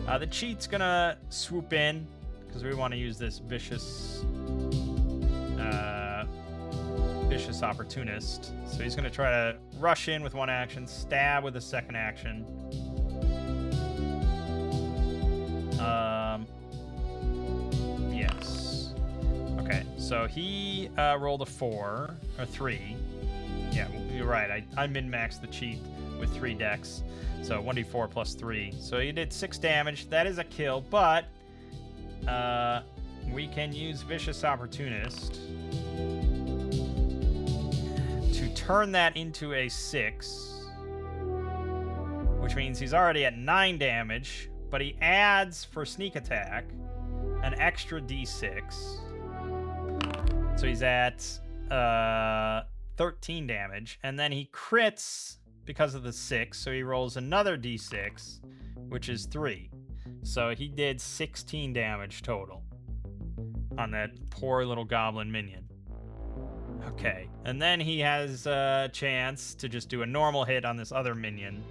The cheat's going to swoop in, because we want to use this vicious opportunist. So he's going to try to rush in with 1 action, stab with a 2nd action. Yes. Okay, so he rolled a 4, or 3. Yeah, you're right. I min-maxed the cheat with 3 decks. So 1d4 plus 3. So he did 6 damage. That is a kill, but we can use Vicious Opportunist to turn that into a 6, which means he's already at 9 damage, but he adds, for sneak attack, an extra d6. So he's at 13 damage, and then he crits because of the 6, so he rolls another d6, which is 3. So he did 16 damage total on that poor little goblin minion. Okay, and then he has a chance to just do a normal hit on this other minion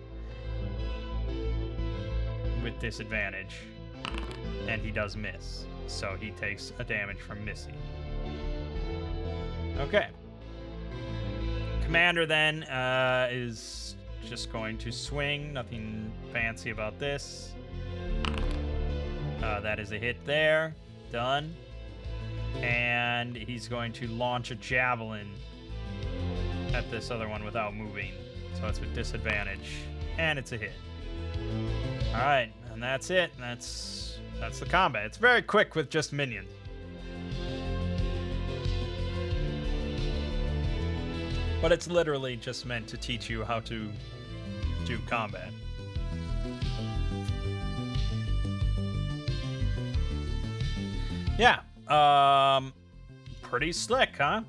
with disadvantage, and he does miss, so he takes a damage from missing. Okay. Commander then is just going to swing. Nothing fancy about this. That is a hit there. Done. And he's going to launch a javelin at this other one without moving. So it's with disadvantage. And it's a hit. Alright, and that's it. That's the combat. It's very quick with just minions. But it's literally just meant to teach you how to do combat. Yeah. Pretty slick, huh?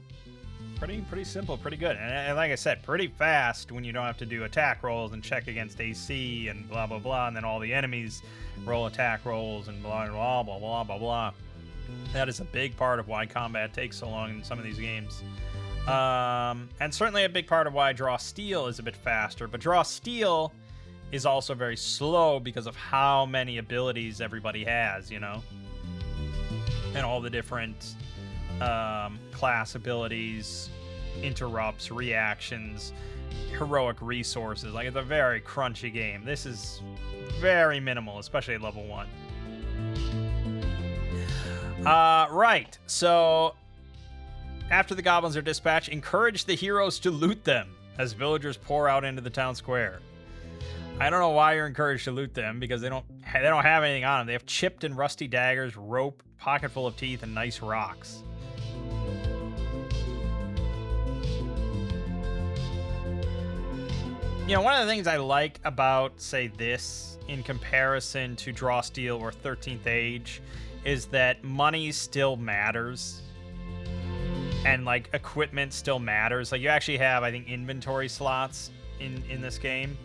Pretty simple, pretty good. And like I said, pretty fast when you don't have to do attack rolls and check against AC and blah, blah, blah. And then all the enemies roll attack rolls and blah, blah, blah, blah, blah, blah. That is a big part of why combat takes so long in some of these games. And certainly a big part of why Draw Steel is a bit faster. But Draw Steel is also very slow because of how many abilities everybody has, you know? And all the different class abilities, interrupts, reactions, heroic resources. Like, it's a very crunchy game. This is very minimal, especially at level 1. Right. So, after the goblins are dispatched, encourage the heroes to loot them as villagers pour out into the town square. I don't know why you're encouraged to loot them, because they don't have anything on them. They have chipped and rusty daggers, rope, pocket full of teeth, and nice rocks. You know, one of the things I like about, say, this in comparison to Draw Steel or 13th Age is that money still matters. And, like, equipment still matters. Like, you actually have, I think, inventory slots in this game.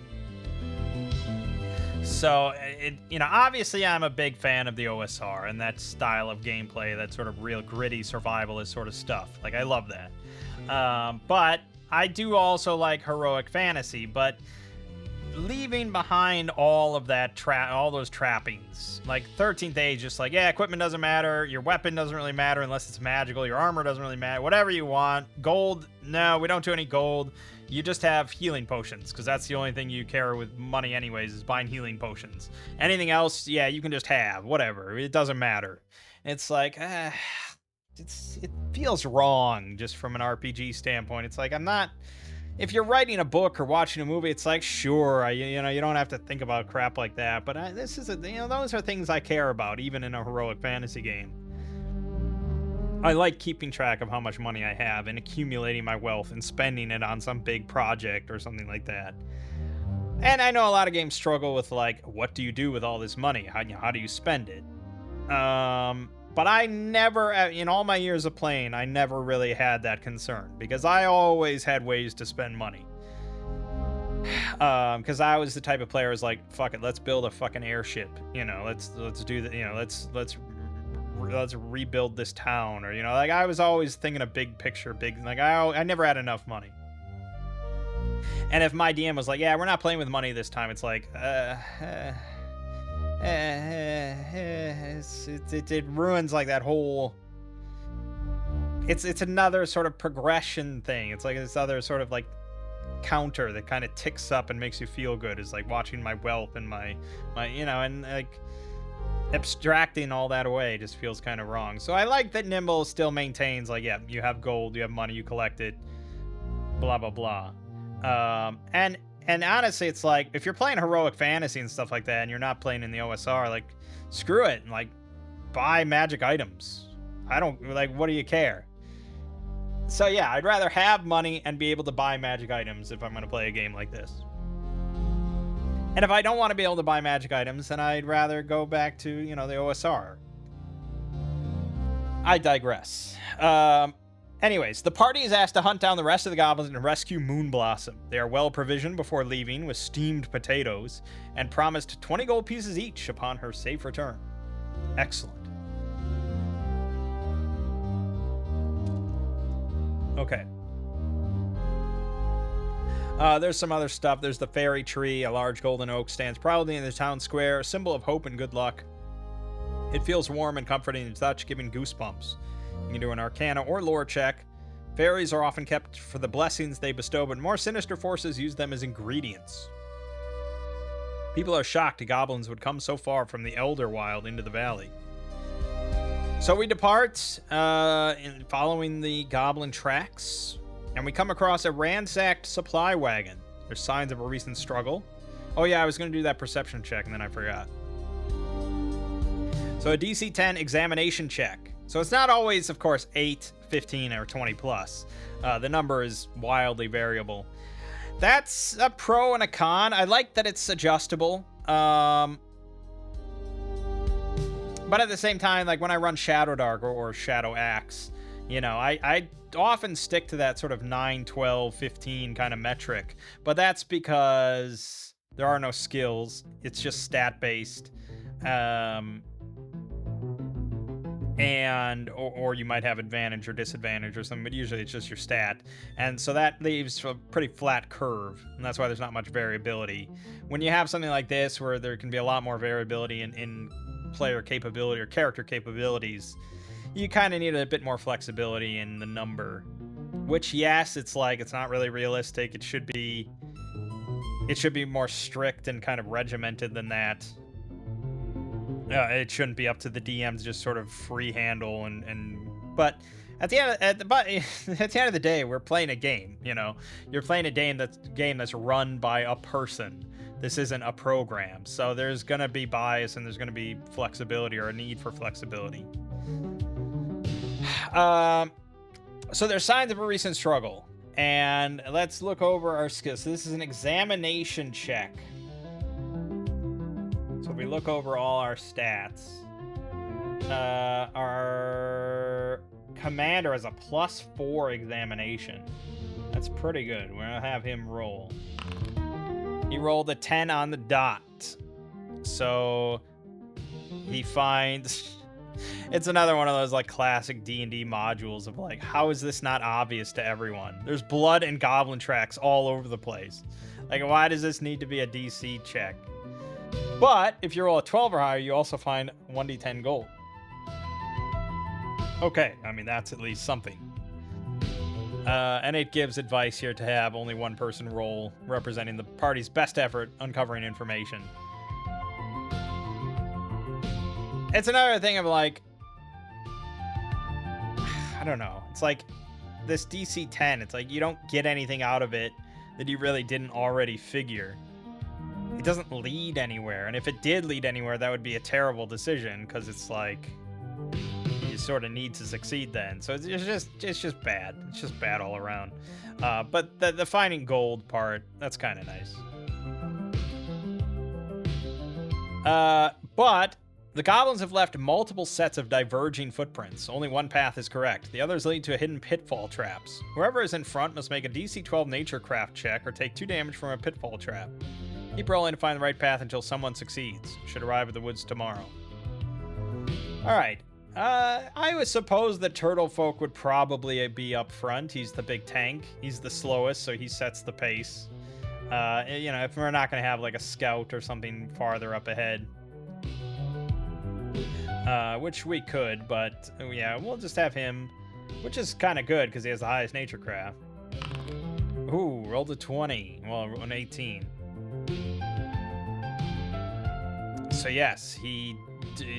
So, you know, obviously I'm a big fan of the OSR and that style of gameplay, that sort of real gritty survivalist sort of stuff. Like, I love that. But I do also like heroic fantasy, but leaving behind all of that all those trappings, like 13th Age, just like, yeah, equipment doesn't matter, your weapon doesn't really matter unless it's magical, your armor doesn't really matter, whatever you want. Gold, no, we don't do any gold. You just have healing potions, because that's the only thing you care with money anyways, is buying healing potions. Anything else, yeah, you can just have, whatever, it doesn't matter. It's like, it feels wrong just from an RPG standpoint. It's like, if you're writing a book or watching a movie, it's like, sure, you know, you don't have to think about crap like that. But those are things I care about, even in a heroic fantasy game. I like keeping track of how much money I have and accumulating my wealth and spending it on some big project or something like that. And I know a lot of games struggle with, like, what do you do with all this money? How do you spend it? But I never, in all my years of playing, I never really had that concern, because I always had ways to spend money. Because I was the type of player who's like, fuck it, let's build a fucking airship. You know, let's do that. You know, let's rebuild this town, or, you know, like, I was always thinking a big picture, like, I never had enough money. And if my DM was like, yeah, we're not playing with money this time, it's like, it ruins, like, that whole, it's another sort of progression thing. It's like this other sort of, like, counter that kind of ticks up and makes you feel good, is like watching my wealth and my you know, and, like, abstracting all that away just feels kind of wrong. So I like that Nimble still maintains, like, yeah, you have gold, you have money, you collect it, blah blah blah. And honestly, it's like, if you're playing heroic fantasy and stuff like that, and you're not playing in the OSR, like, screw it, and, like, buy magic items. I don't, like, what do you care? So yeah, I'd rather have money and be able to buy magic items if I'm going to play a game like this. And if I don't want to be able to buy magic items, then I'd rather go back to, you know, the OSR. I digress. Anyways, the party is asked to hunt down the rest of the goblins and rescue Moonblossom. They are well provisioned before leaving with steamed potatoes and promised 20 gold pieces each upon her safe return. Excellent. Okay. There's some other stuff. There's the fairy tree. A large golden oak stands proudly in the town square, a symbol of hope and good luck. It feels warm and comforting to touch, giving goosebumps. You can do an arcana or lore check. Fairies are often kept for the blessings they bestow, but more sinister forces use them as ingredients. People are shocked goblins would come so far from the Elder Wild into the valley. So we depart following the goblin tracks, and we come across a ransacked supply wagon. There's signs of a recent struggle. Oh yeah, I was going to do that perception check, and then I forgot. So a DC 10 examination check. So it's not always, of course, 8, 15, or 20 plus. The number is wildly variable. That's a pro and a con. I like that it's adjustable. But at the same time, like when I run Shadow Dark or Shadow Axe, you know, I often stick to that sort of 9, 12, 15 kind of metric. But that's because there are no skills. It's just stat-based. Or you might have advantage or disadvantage or something, but usually it's just your stat. And so that leaves a pretty flat curve, and that's why there's not much variability. When you have something like this where there can be a lot more variability in player capability or character capabilities, you kind of need a bit more flexibility in the number, which, yes, it's like it's not really realistic. It should be more strict and kind of regimented than that. It shouldn't be up to the DM to just sort of free handle but at the end of the day, we're playing a game. You know, you're playing a game that's run by a person. This isn't a program, so there's gonna be bias and there's gonna be flexibility or a need for flexibility. So there's signs of a recent struggle, and let's look over our skills. So this is an examination check. So if we look over all our stats, our commander has a +4 examination. That's pretty good. We're gonna have him roll. He rolled a 10 on the dot. So he finds... It's another one of those like classic D&D modules of like, how is this not obvious to everyone? There's blood and goblin tracks all over the place. Like, why does this need to be a DC check? But if you roll a 12 or higher, you also find 1d10 gold. Okay, I mean, that's at least something. And it gives advice here to have only one person roll, representing the party's best effort uncovering information. It's another thing of like, I don't know. It's like this DC 10, it's like you don't get anything out of it that you really didn't already figure. It doesn't lead anywhere, and if it did lead anywhere, that would be a terrible decision, because it's like you sort of need to succeed then. So it's just bad. It's just bad all around. But the finding gold part, that's kind of nice. But the goblins have left multiple sets of diverging footprints. Only one path is correct. The others lead to hidden pitfall traps. Whoever is in front must make a DC 12 Naturecraft check or take 2 damage from a pitfall trap. Keep rolling to find the right path until someone succeeds. Should arrive at the woods tomorrow. Alright. I would suppose that Turtle Folk would probably be up front. He's the big tank. He's the slowest, so he sets the pace. You know, if we're not going to have like a scout or something farther up ahead. Which we could, but yeah, we'll just have him, which is kind of good because he has the highest Naturecraft. Ooh, rolled a 20. Well, an 18. So yes, he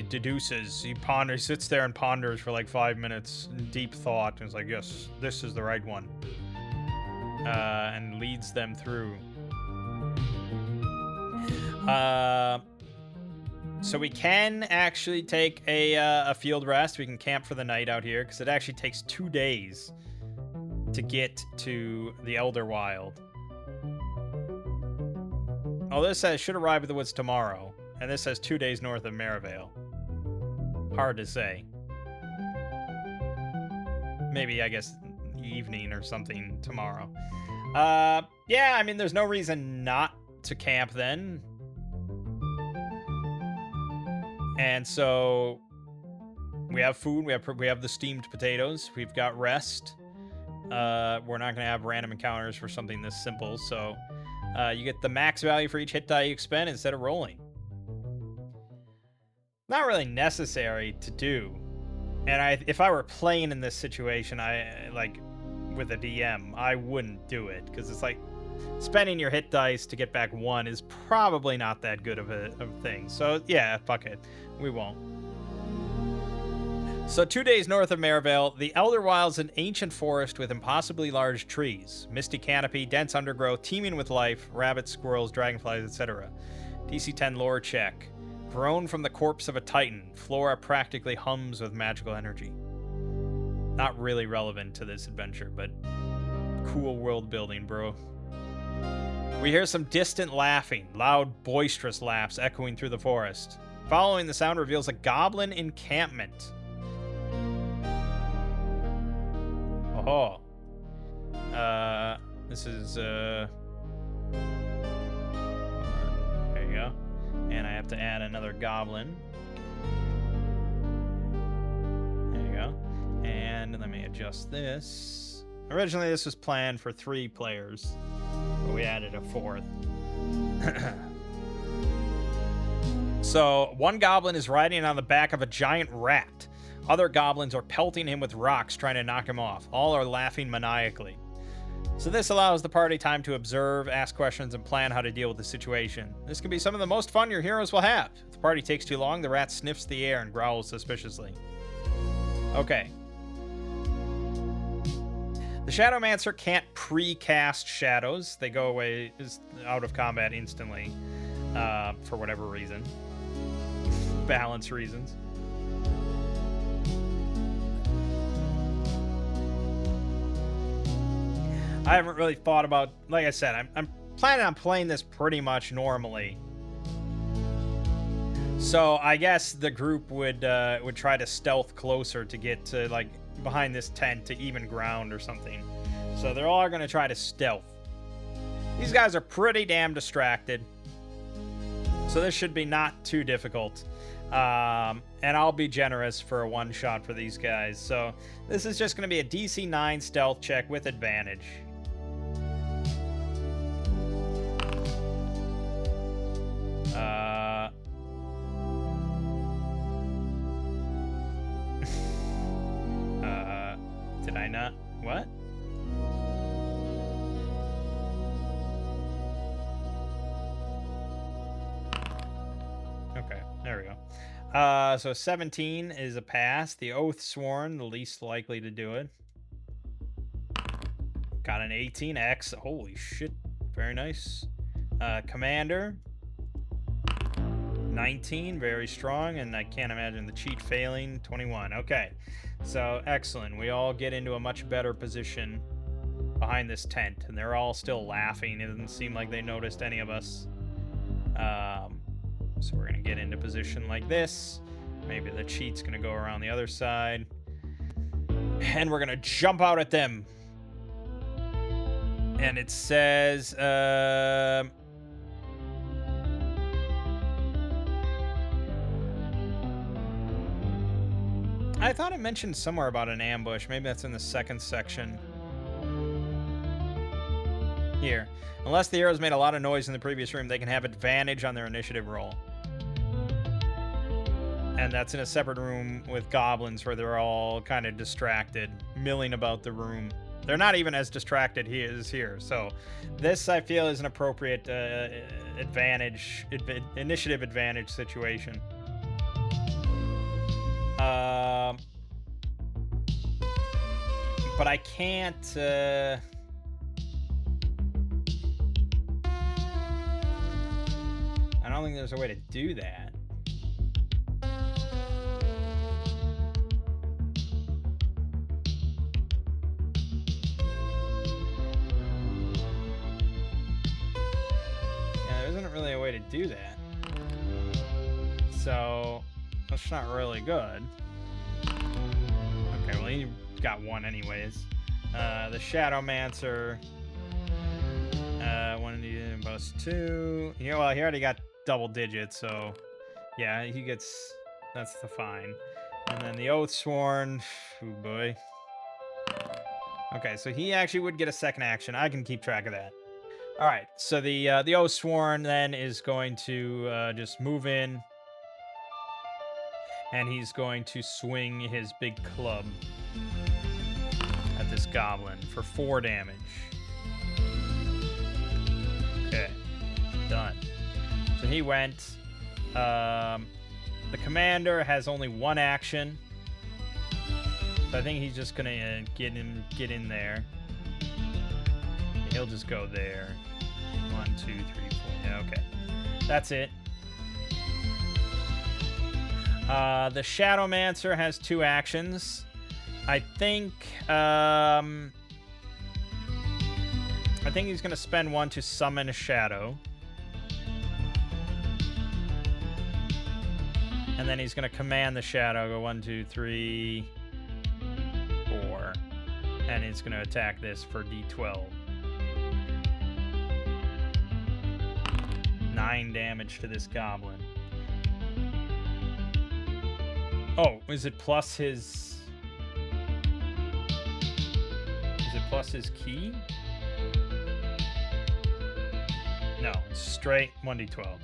deduces, he ponders, sits there and ponders for like 5 minutes in deep thought, and is like, yes, this is the right one. And leads them through. So we can actually take a field rest. We can camp for the night out here, because it actually takes 2 days to get to the Elder Wild. Oh, this says should arrive at the woods tomorrow. And this says 2 days north of Maryvale. Hard to say. Maybe, I guess, evening or something tomorrow. Yeah, I mean, there's no reason not to camp then. And so we have food. We have the steamed potatoes. We've got rest. We're not going to have random encounters for something this simple. So you get the max value for each hit die you expend instead of rolling. Not really necessary to do. And if I were playing in this situation, with a DM, I wouldn't do it, because it's like spending your hit dice to get back 1 is probably not that good of a thing. So yeah, fuck it, we won't. So 2 days north of Maryvale, the Elder Wild's an ancient forest with impossibly large trees, misty canopy, dense undergrowth, teeming with life, rabbits, squirrels, dragonflies, etc. DC 10 lore check. Grown from the corpse of a titan, flora practically hums with magical energy. Not really relevant to this adventure, but cool world building, bro. We hear some distant laughing, loud, boisterous laughs echoing through the forest. Following the sound reveals a goblin encampment. Oh. This is, there you go. And I have to add another goblin. There you go. And let me adjust this. Originally, this was planned for 3 players, but we added a 4th. So, one goblin is riding on the back of a giant rat. Other goblins are pelting him with rocks, trying to knock him off. All are laughing maniacally. So this allows the party time to observe, ask questions, and plan how to deal with the situation. This can be some of the most fun your heroes will have. If the party takes too long, the rat sniffs the air and growls suspiciously. Okay. The Shadowmancer can't pre-cast shadows. They go away out of combat instantly, for whatever reason. Balance reasons. I haven't really thought about, like I said, I'm planning on playing this pretty much normally. So I guess the group would try to stealth closer to get to, like, behind this tent to even ground or something. So they're all going to try to stealth. These guys are pretty damn distracted. So this should be not too difficult. And I'll be generous for a one-shot for these guys. So this is just going to be a DC 9 stealth check with advantage. Did I not? What? Okay, there we go. So 17 is a pass. The Oath Sworn, the least likely to do it. Got an 18X. Holy shit. Very nice. Commander. 19, very strong, and I can't imagine the cheat failing. 21. Okay. So, excellent. We all get into a much better position behind this tent, and they're all still laughing. It doesn't seem like they noticed any of us. So we're going to get into position like this. Maybe the cheat's going to go around the other side. And we're going to jump out at them. And it says... I thought it mentioned somewhere about an ambush. Maybe that's in the second section. Here. Unless the arrows made a lot of noise in the previous room, they can have advantage on their initiative roll. And that's in a separate room with goblins where they're all kind of distracted, milling about the room. They're not even as distracted as here. So this, I feel, is an appropriate initiative advantage situation. But I can't, I don't think there's a way to do that. Yeah, there isn't really a way to do that. So that's not really good. Okay, well, you got one anyways. The Shadowmancer. One plus 2. You know, well, he already got double digits, so yeah, he gets. That's the fine. And then the Oath Sworn. Oh boy. Okay, so he actually would get a second action. I can keep track of that. All right, so the Oath Sworn then is going to just move in. And he's going to swing his big club at this goblin for 4 damage. Okay, done. So he went. The commander has only 1 action. So I think he's just gonna get in there. He'll just go there. 1, 2, 3, 4. Yeah, okay. That's it. The Shadowmancer has 2 actions. I think he's gonna spend 1 to summon a shadow. And then he's gonna command the shadow. Go 1, 2, 3, 4. And he's gonna attack this for D12. 9 damage to this goblin. Oh, is it plus his... Is it plus his key? No, straight 1d12.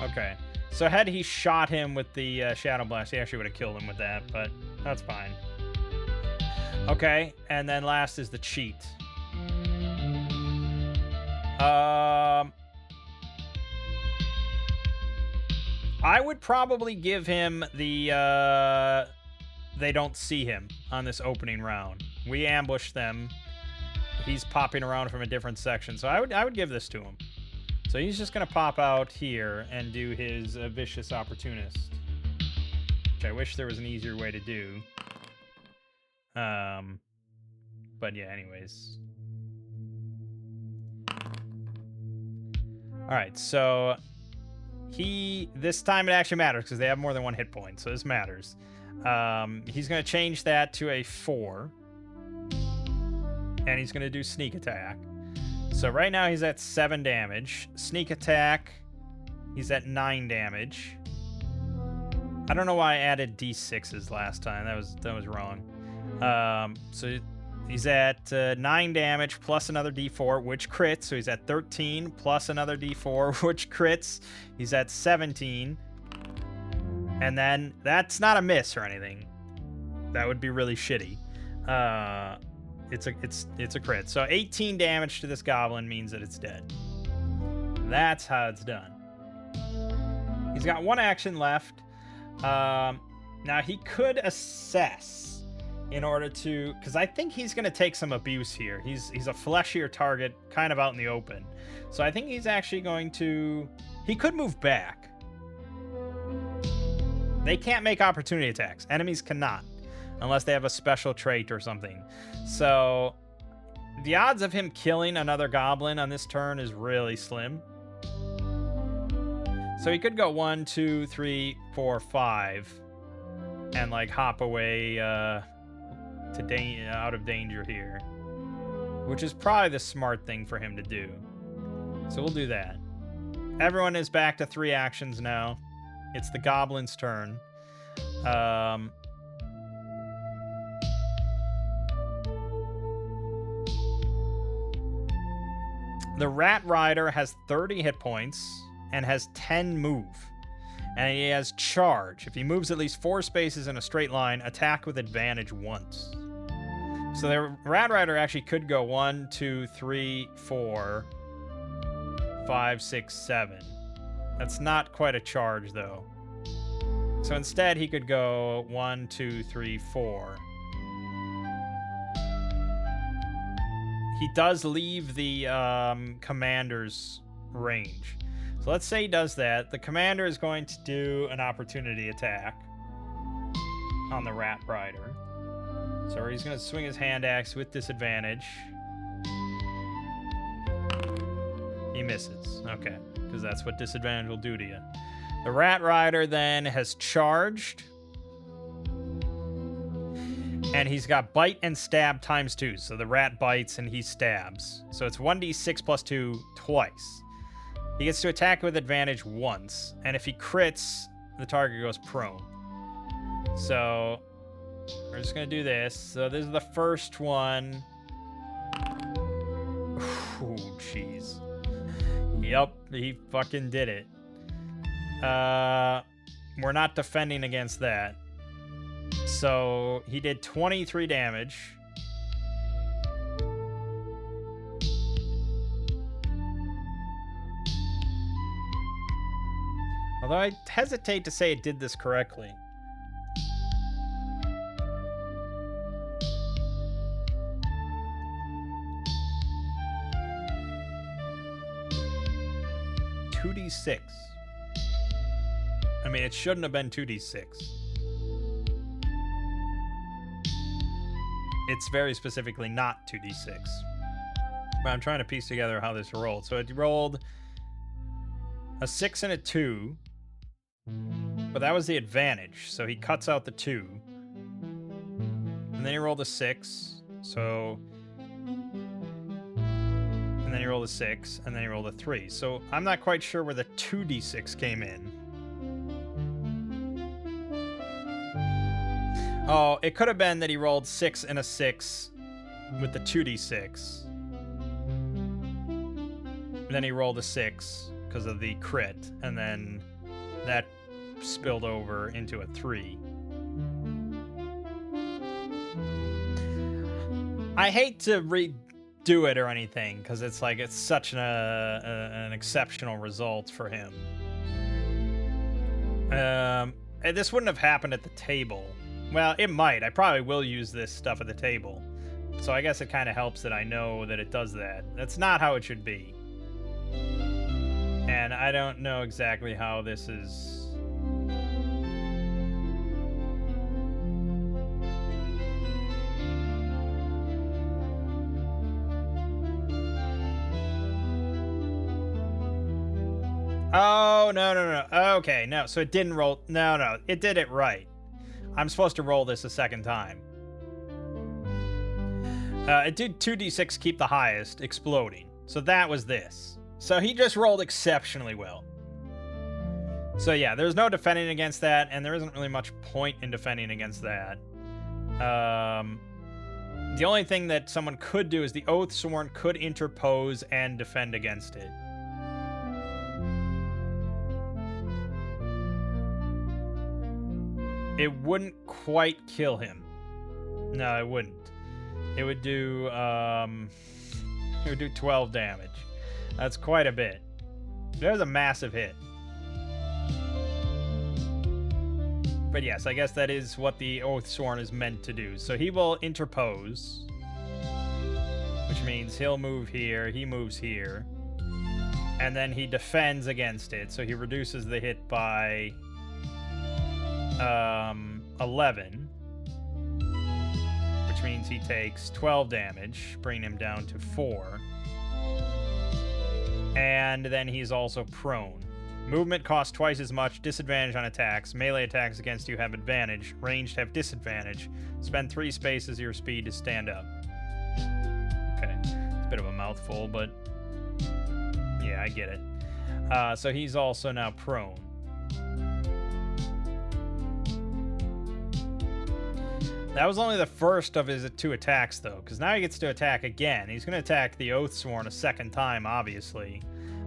Okay. So had he shot him with the Shadow Blast, he actually would have killed him with that, but that's fine. Okay, and then last is the cheat. I would probably give him the they don't see him on this opening round. We ambushed them. He's popping around from a different section, so I would give this to him. So he's just gonna pop out here and do his Vicious Opportunist, which I wish there was an easier way to do. But yeah, anyways. All right, so this time it actually matters because they have more than 1 hit point, so this matters. He's gonna change that to a 4, and he's gonna do sneak attack. So right now he's at 7 damage. Sneak attack, he's at 9 damage. I don't know why I added D6s last time. That was wrong. So he's at 9 damage plus another D4, which crits. So he's at 13 plus another D4, which crits. He's at 17. And then that's not a miss or anything. That would be really shitty. It's a crit. So 18 damage to this goblin means that it's dead. That's how it's done. He's got 1 action left. Now he could assess in order to, because I think he's going to take some abuse here. He's a fleshier target, kind of out in the open. So I think he's actually going to, he could move back. They can't make opportunity attacks. Enemies cannot, unless they have a special trait or something. So the odds of him killing another goblin on this turn is really slim. So he could go 1, 2, 3, 4, 5 and like hop away out of danger here, which is probably the smart thing for him to do. So we'll do that. Everyone is back to 3 actions now. It's the goblin's turn. The Rat Rider has 30 hit points and has 10 move. And he has charge. If he moves at least 4 spaces in a straight line, attack with advantage once. So the Rat Rider actually could go 1, 2, 3, 4, 5, 6, 7. That's not quite a charge, though. So instead, he could go 1, 2, 3, 4. He does leave the commander's range. So let's say he does that. The commander is going to do an opportunity attack on the Rat Rider. So he's going to swing his hand axe with disadvantage. He misses. Okay, because that's what disadvantage will do to you. The Rat Rider then has charged. And he's got bite and stab times 2. So the rat bites and he stabs. So it's 1d6 plus 2 twice. He gets to attack with advantage once. And if he crits, the target goes prone. So we're just going to do this. So this is the first one. Oh, jeez. Yep, he fucking did it. We're not defending against that. So he did 23 damage. Although I hesitate to say it did this correctly. 2d6. I mean, it shouldn't have been 2d6. It's very specifically not 2d6. But I'm trying to piece together how this rolled. So it rolled a 6 and a 2. But that was the advantage. So he cuts out the 2. And then he rolled a 6. So... And then he rolled a 6. And then he rolled a 3. So I'm not quite sure where the 2d6 came in. Oh, it could have been that he rolled 6 and a 6 with the 2d6. And then he rolled a 6 because of the crit. And then that spilled over into a 3. I hate to redo it or anything because it's like it's such an exceptional result for him. This wouldn't have happened at the table. Well, it might. I probably will use this stuff at the table. So I guess it kind of helps that I know that it does that. That's not how it should be. And I don't know exactly how this is... Oh, no. Okay, no. So it didn't roll... No. It did it right. I'm supposed to roll this a second time. It did 2d6 keep the highest, exploding. So that was this. So he just rolled exceptionally well. So yeah, there's no defending against that, and there isn't really much point in defending against that. The only thing that someone could do is the Oath Sworn could interpose and defend against it. It wouldn't quite kill him. No, it wouldn't. It would do 12 damage. That's quite a bit. There's a massive hit. But yes, I guess that is what the Oath Sworn is meant to do. So he will interpose, which means he'll move here, he moves here, and then he defends against it. So he reduces the hit by 11, which means he takes 12 damage, bringing him down to 4. And then he's also prone. Movement costs twice as much, disadvantage on attacks, melee attacks against you have advantage, ranged have disadvantage, spend 3 spaces of your speed to stand up. Okay, it's a bit of a mouthful, but yeah, I get it. So he's also now prone. That was only the first of his 2 attacks, though, because now he gets to attack again. He's going to attack the Oath Sworn a second time, obviously.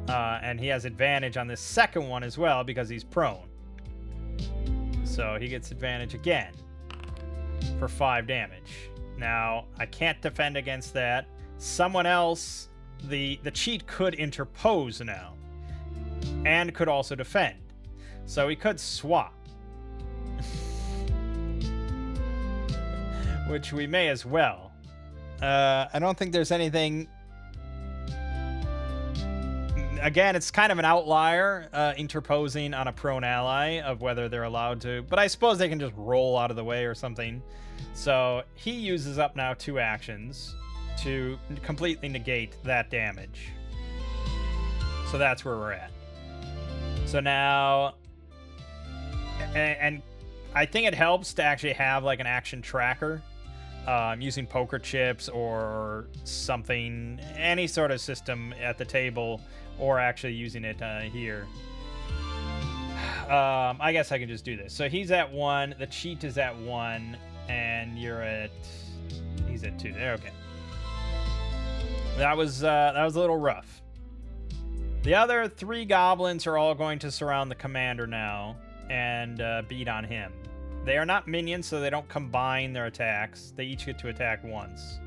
And he has advantage on this second one as well, because he's prone. So he gets advantage again for 5 damage. Now, I can't defend against that. Someone else, the cheat could interpose now, and could also defend. So he could swap. Which we may as well. I don't think there's anything... Again, it's kind of an outlier, interposing on a prone ally of whether they're allowed to. But I suppose they can just roll out of the way or something. So he uses up now 2 actions to completely negate that damage. So that's where we're at. So now... And I think it helps to actually have like an action tracker. Using poker chips or something, any sort of system at the table, or actually using it here. I guess I can just do this. So he's at 1, the cheat is at 1, and he's at 2. There, okay. That was a little rough. The other 3 goblins are all going to surround the commander now and beat on him. They are not minions, so they don't combine their attacks. They each get to attack once.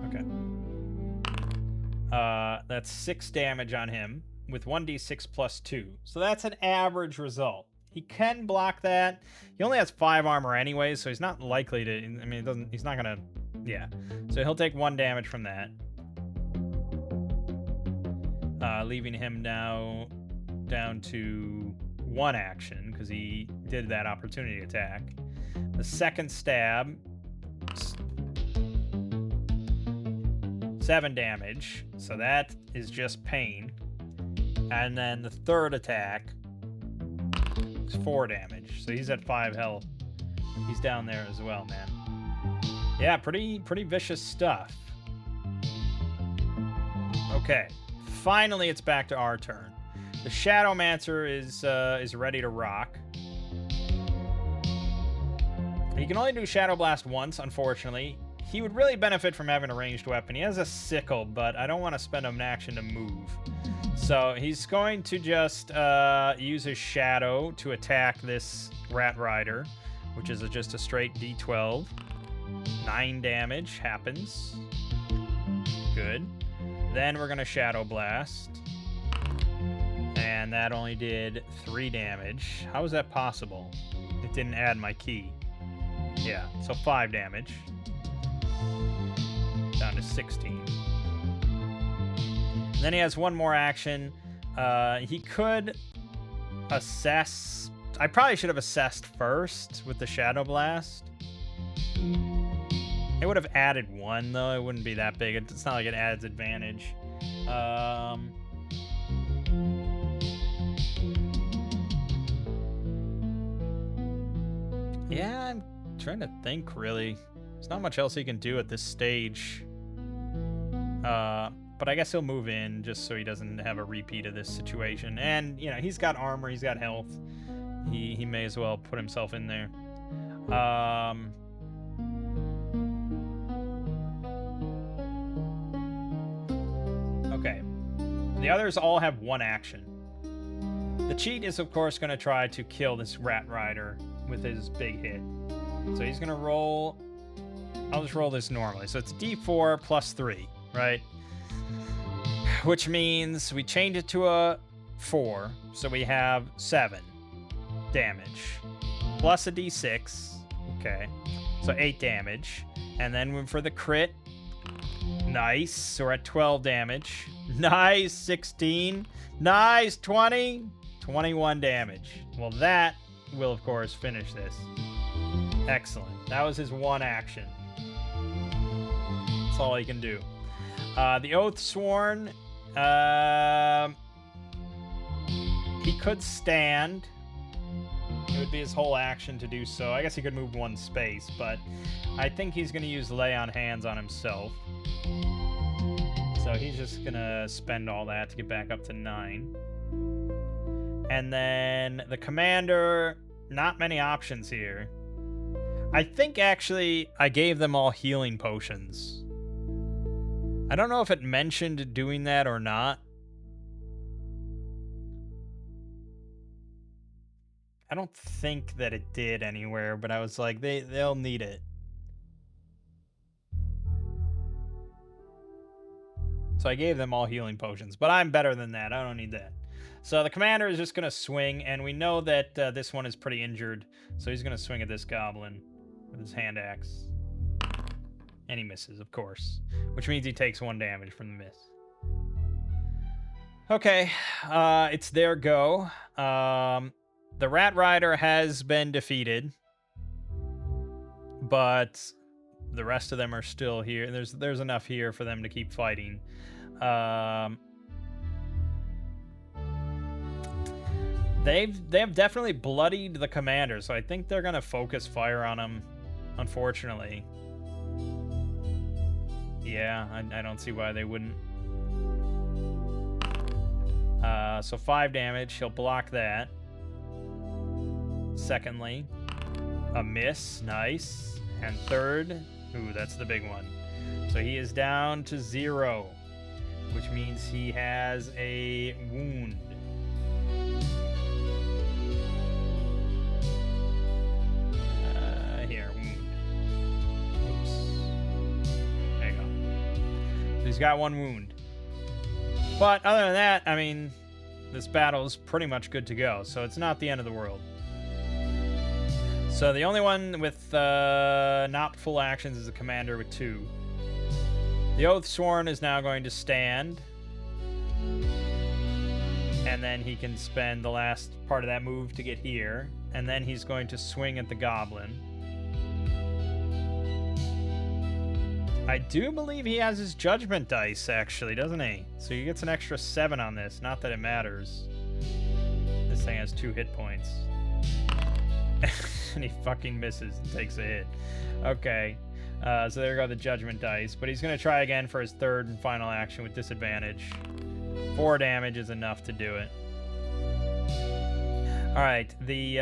Okay. That's 6 damage on him with 1d6 plus 2. So that's an average result. He can block that. He only has 5 armor anyway, so he's not likely to... I mean, it doesn't... He's not gonna... Yeah. So he'll take 1 damage from that. Leaving him now down to 1 action, because he did that opportunity attack. The second stab... 7 damage, so that is just pain. And then the third attack is 4 damage, so he's at 5 health. He's down there as well, man. Yeah, pretty vicious stuff. Okay, finally it's back to our turn. The Shadowmancer is ready to rock. He can only do Shadow Blast once, unfortunately. He would really benefit from having a ranged weapon. He has a sickle, but I don't want to spend an action to move. So he's going to just use his shadow to attack this Rat Rider, which is just a straight D12. 9 damage happens. Good. Then we're going to Shadow Blast. And that only did 3 damage. How is that possible? It didn't add my key. Yeah, so 5 damage. Down to 16. And then he has 1 more action. He could assess... I probably should have assessed first with the Shadow Blast. It would have added 1, though. It wouldn't be that big. It's not like it adds advantage. Yeah, I'm trying to think, really. There's not much else he can do at this stage. But I guess he'll move in just so he doesn't have a repeat of this situation. And, you know, he's got armor, he's got health. He may as well put himself in there. Okay. The others all have 1 action. The cheat is, of course, going to try to kill this Rat Rider with his big hit. So he's going to roll... I'll just roll this normally. So it's D4 plus 3, right? Which means we change it to a 4. So we have 7 damage. Plus a D6. Okay. So 8 damage. And then for the crit... Nice. So we're at 12 damage. Nice. 16. Nice. 20. 21 damage. Well, that will, of course, finish this. Excellent. That was his 1 action. That's all he can do. The Oath Sworn. He could stand. It would be his whole action to do so. I guess he could move 1 space, but I think he's going to use Lay on Hands on himself. So he's just going to spend all that to get back up to 9. And then the Commander, not many options here. I think, actually, I gave them all healing potions. I don't know if it mentioned doing that or not. I don't think that it did anywhere, but I was like, they'll need it. So I gave them all healing potions, but I'm better than that. I don't need that. So the Commander is just going to swing, and we know that this one is pretty injured, so he's going to swing at this Goblin with his hand axe. And he misses, of course, which means he takes 1 damage from the miss. Okay, it's their go. The Rat Rider has been defeated, but the rest of them are still here. There's enough here for them to keep fighting. They've definitely bloodied the Commander, so I think they're gonna focus fire on him, unfortunately. Yeah, I don't see why they wouldn't. So 5 damage, he'll block that. Secondly, a miss, nice. And third, ooh, that's the big one. So he is down to 0, which means he has a wound. Here, wound. Oops. There you go. So he's got 1 wound. But other than that, I mean, this battle is pretty much good to go, so it's not the end of the world. So the only one with not full actions is the commander with 2. The Oath Sworn is now going to stand. And then he can spend the last part of that move to get here. And then he's going to swing at the goblin. I do believe he has his judgment dice, actually, doesn't he? So he gets an extra 7 on this. Not that it matters. This thing has 2 hit points. And he fucking misses and takes a hit. Okay. So there go the judgment dice. But he's going to try again for his 3rd and final action with disadvantage. 4 damage is enough to do it. Alright. The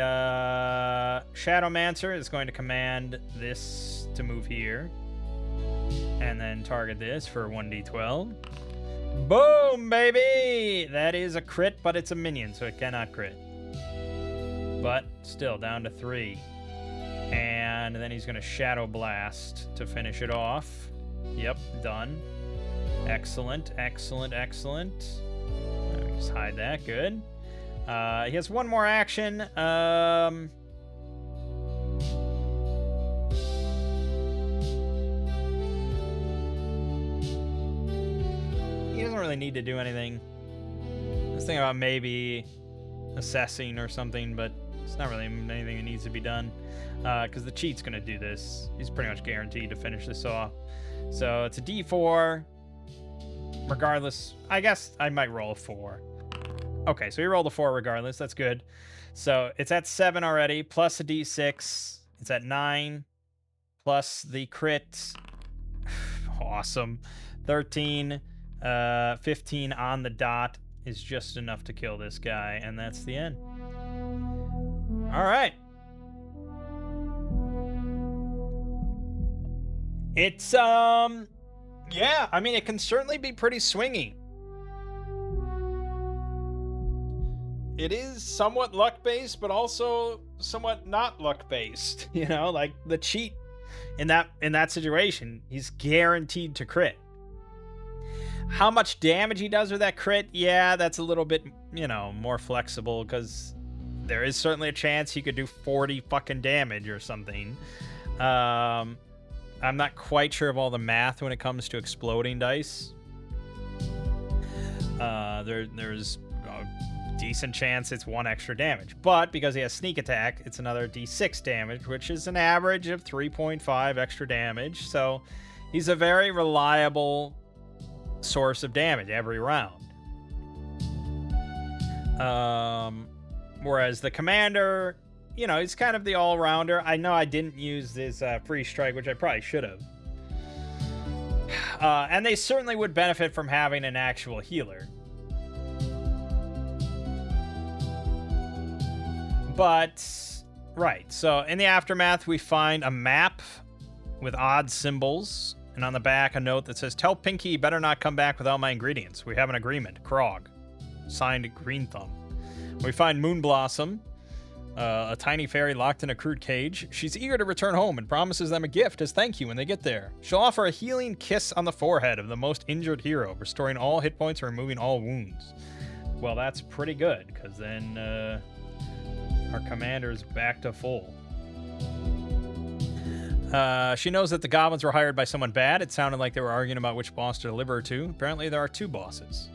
Shadowmancer is going to command this to move here. And then target this for 1d12. Boom, baby! That is a crit, but it's a minion, so it cannot crit. But still, down to 3. And then he's going to Shadow Blast to finish it off. Yep, done. Excellent, excellent, excellent. Just hide that, good. He has one more action. He doesn't really need to do anything. I was thinking about maybe assessing or something, but it's not really anything that needs to be done. Because the cheat's going to do this. He's pretty much guaranteed to finish this off. So it's a d4. Regardless, I guess I might roll a 4. Okay, so he rolled a 4 regardless. That's good. So it's at 7 already, plus a d6. It's at 9, plus the crit. Awesome. 13, 15 on the dot is just enough to kill this guy, and that's the end. All right. It's, yeah, I mean, it can certainly be pretty swingy. It is somewhat luck-based, but also somewhat not luck-based. You know, like the cheat in that situation, he's guaranteed to crit. How much damage he does with that crit, yeah, that's a little bit, you know, more flexible, because there is certainly a chance he could do 40 fucking damage or something. I'm not quite sure of all the math when it comes to exploding dice. There's a decent chance it's 1 extra damage. But because he has sneak attack, it's another d6 damage, which is an average of 3.5 extra damage. So he's a very reliable source of damage every round. Whereas the commander, you know, he's kind of the all-rounder. I know I didn't use this free strike, which I probably should have. And they certainly would benefit from having an actual healer. But, right, so in the aftermath, we find a map with odd symbols. And on the back, a note that says, "Tell Pinky he better not come back without my ingredients. We have an agreement. Krog." Signed, Green Thumb. We find Moonblossom, a tiny fairy locked in a crude cage. She's eager to return home and promises them a gift as thank you when they get there. She'll offer a healing kiss on the forehead of the most injured hero, restoring all hit points and removing all wounds. Well, that's pretty good, because then our commander's back to full. She knows that the goblins were hired by someone bad. It sounded like they were arguing about which boss to deliver her to. Apparently, there are 2 bosses.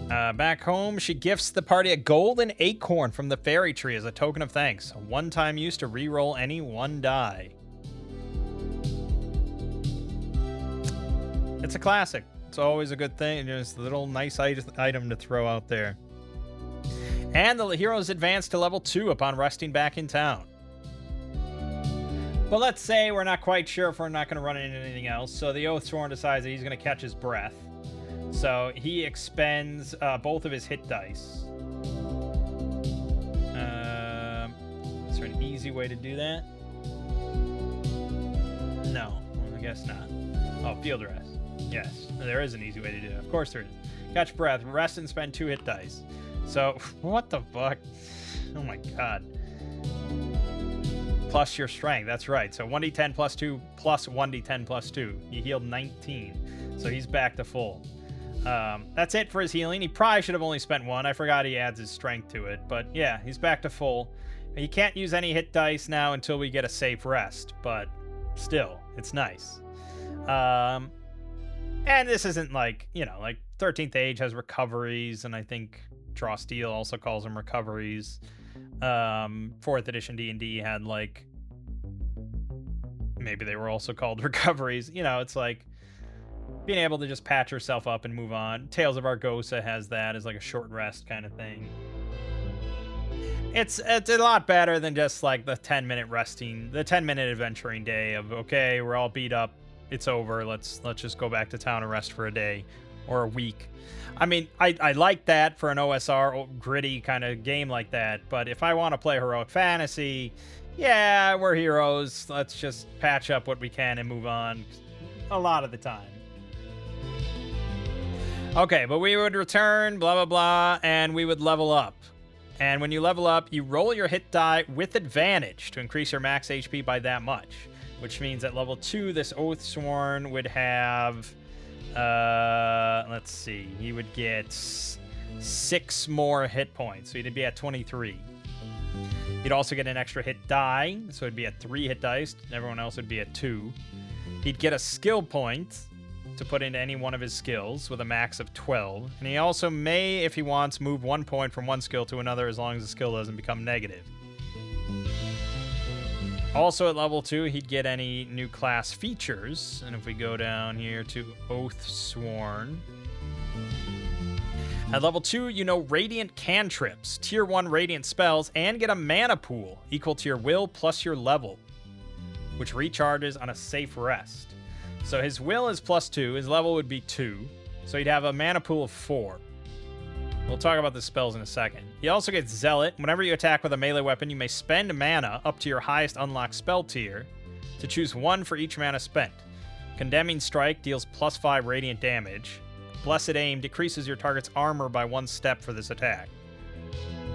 Back home, she gifts the party a golden acorn from the fairy tree as a token of thanks. A one-time use to re-roll any 1 die. It's a classic. It's always a good thing. Just a little nice item to throw out there. And the heroes advance to level 2 upon resting back in town. But let's say we're not quite sure if we're not going to run into anything else. So the Oathsworn decides that he's going to catch his breath. So he expends both of his hit dice. Is there an easy way to do that? No, I guess not. Oh, field rest. Yes, there is an easy way to do it. Of course there is. Catch breath, rest, and spend 2 hit dice. So, what the fuck? Oh my god. Plus your strength, that's right. So 1d10 plus 2 plus 1d10 plus 2. He healed 19, so he's back to full. That's it for his healing. He probably should have only spent 1. I forgot he adds his strength to it, but yeah, he's back to full. You can't use any hit dice now until we get a safe rest, but still, it's nice. And this isn't like, like 13th Age has recoveries, and I think Draw Steel also calls them recoveries. 4th edition D&D had like, maybe they were also called recoveries. It's like being able to just patch yourself up and move on. Tales of Argosa has that as like a short rest kind of thing. It's a lot better than just like the 10-minute resting, the 10-minute adventuring day of, okay, we're all beat up, it's over, let's just go back to town and rest for a day or a week. I mean, I like that for an OSR gritty kind of game like that, but if I want to play heroic fantasy, yeah, we're heroes, let's just patch up what we can and move on a lot of the time. Okay, but we would return, blah, blah, blah, and we would level up. And when you level up, you roll your hit die with advantage to increase your max HP by that much. Which means at level 2, this Oathsworn would have... let's see. He would get 6 more hit points. So he'd be at 23. He'd also get an extra hit die. So it'd be at 3 hit dice. Everyone else would be at 2. He'd get a skill point to put into any one of his skills with a max of 12. And he also may, if he wants, move 1 point from one skill to another as long as the skill doesn't become negative. Also at level 2, he'd get any new class features. And if we go down here to Oathsworn. At level 2, Radiant Cantrips, Tier 1 Radiant spells, and get a mana pool equal to your will plus your level, which recharges on a safe rest. So his will is +2, his level would be 2, so he'd have a mana pool of 4. We'll talk about the spells in a second. He also gets Zealot. Whenever you attack with a melee weapon, you may spend mana up to your highest unlocked spell tier to choose 1 for each mana spent. Condemning Strike deals +5 radiant damage. Blessed Aim decreases your target's armor by 1 step for this attack.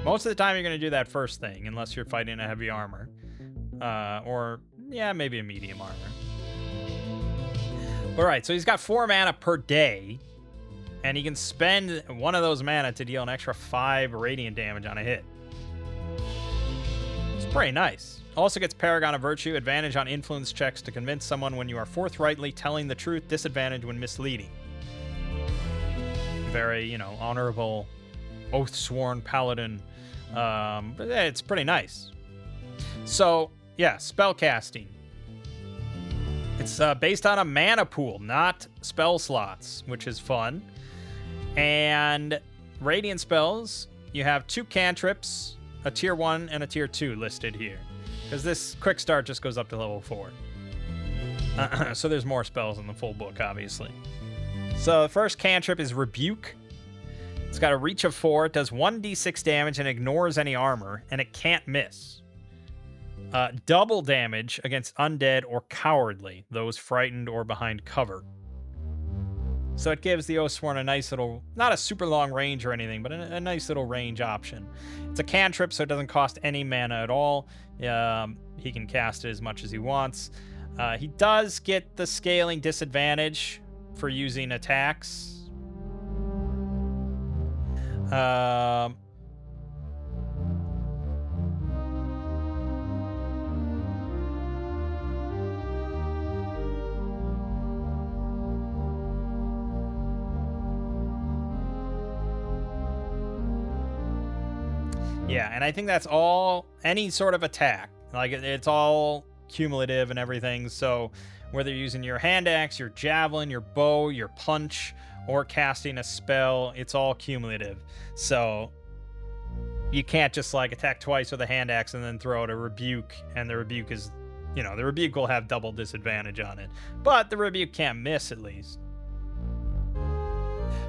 Most of the time you're going to do that first thing, unless you're fighting a heavy armor. Or, yeah, maybe a medium armor. Alright, so he's got 4 mana per day, and he can spend 1 of those mana to deal an extra 5 radiant damage on a hit. It's pretty nice. Also gets Paragon of Virtue, advantage on influence checks to convince someone when you are forthrightly telling the truth, disadvantage when misleading. Very, honorable Oathsworn Paladin. But it's pretty nice. So, yeah, spellcasting. It's based on a mana pool, not spell slots, which is fun. And Radiant spells, you have 2 cantrips, a tier 1 and a tier 2 listed here. Because this quick start just goes up to level 4. So there's more spells in the full book, obviously. So the first cantrip is Rebuke. It's got a reach of 4, it does 1d6 damage and ignores any armor, and it can't miss. Double damage against undead or cowardly, those frightened or behind cover. So it gives the Oathsworn a nice little, not a super long range or anything, but a nice little range option. It's a cantrip, so it doesn't cost any mana at all. He can cast it as much as he wants. He does get the scaling disadvantage for using attacks. Yeah, and I think that's all, any sort of attack. Like, it's all cumulative and everything, so whether you're using your hand axe, your javelin, your bow, your punch, or casting a spell, it's all cumulative. So you can't just, like, attack twice with a hand axe and then throw out a rebuke, and the rebuke is, the rebuke will have double disadvantage on it. But the rebuke can't miss, at least.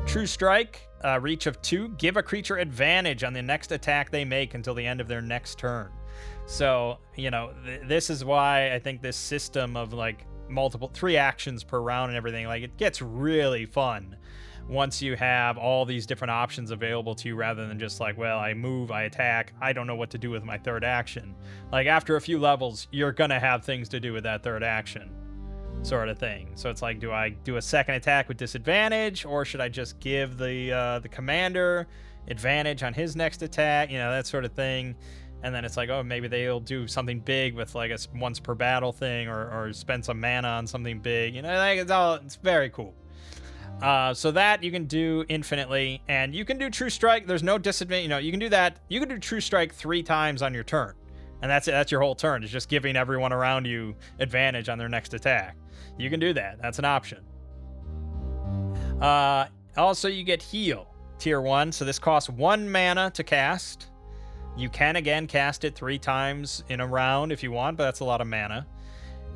True Strike, reach of 2. Give a creature advantage on the next attack they make until the end of their next turn. So, this is why I think this system of, like, 3 actions per round and everything, like, it gets really fun once you have all these different options available to you rather than just like, well, I move, I attack, I don't know what to do with my third action. Like, after a few levels, you're gonna have things to do with that third action. Sort of thing. So it's like, do I do a second attack with disadvantage, or should I just give the commander advantage on his next attack? That sort of thing. And then it's like, oh, maybe they'll do something big with like a once per battle thing, or spend some mana on something big. You know, like it's very cool. So that you can do infinitely, and you can do True Strike. There's no disadvantage. You know, you can do that. You can do True Strike 3 times on your turn, and that's it. That's your whole turn. It's just giving everyone around you advantage on their next attack. You can do that. That's an option. Also, you get Heal, Tier 1. So this costs 1 mana to cast. You can, again, cast it 3 times in a round if you want, but that's a lot of mana.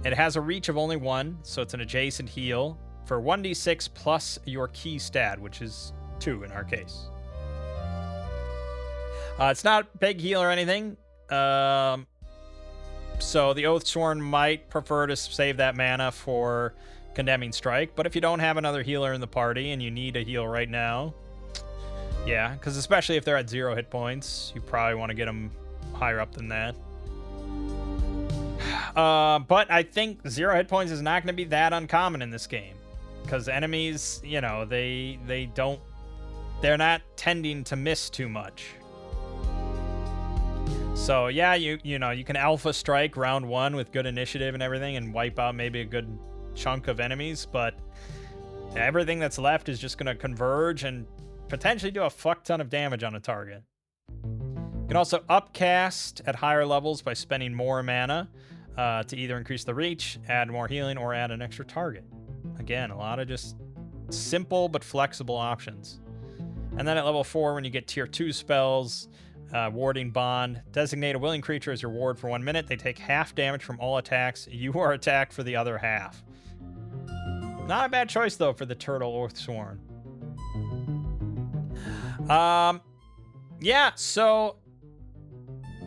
It has a reach of only 1, so it's an adjacent heal for 1d6 plus your key stat, which is 2 in our case. It's not big heal or anything. So the Oathsworn might prefer to save that mana for Condemning Strike, but if you don't have another healer in the party and you need a heal right now, yeah, because especially if they're at 0 hit points, you probably want to get them higher up than that. But I think 0 hit points is not going to be that uncommon in this game, because enemies, you know, they're not tending to miss too much. So yeah, you know, you can Alpha Strike round 1 with good initiative and everything and wipe out maybe a good chunk of enemies, but everything that's left is just going to converge and potentially do a fuck ton of damage on a target. You can also upcast at higher levels by spending more mana to either increase the reach, add more healing, or add an extra target. Again, a lot of just simple but flexible options. And then at level 4, when you get tier 2 spells, Warding Bond, designate a willing creature as your ward for 1 minute. They take half damage from all attacks. You are attacked for the other half. Not a bad choice, though, for the Turtle Oathsworn. Yeah, so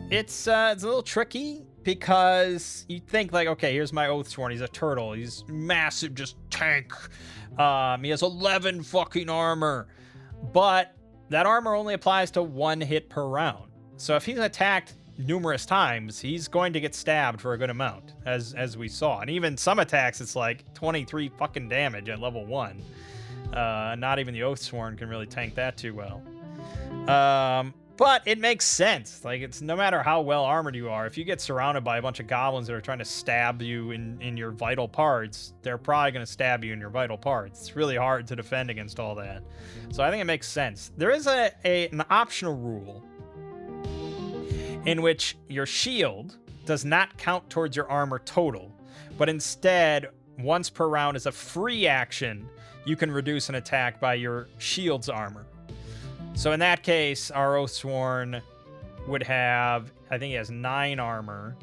it's a little tricky because you think like, okay, here's my Oathsworn. He's a turtle. He's massive, just tank. He has 11 fucking armor, but that armor only applies to 1 hit per round. So if he's attacked numerous times, he's going to get stabbed for a good amount, as we saw. And even some attacks, it's like 23 fucking damage at level 1. Not even the Oathsworn can really tank that too well. But it makes sense. Like, it's no matter how well armored you are, if you get surrounded by a bunch of goblins that are trying to stab you in your vital parts, they're probably going to stab you in your vital parts. It's really hard to defend against all that. So I think it makes sense. There is an optional rule in which your shield does not count towards your armor total, but instead, once per round as a free action, you can reduce an attack by your shield's armor. So in that case, our Oathsworn would have, I think he has 9 armor.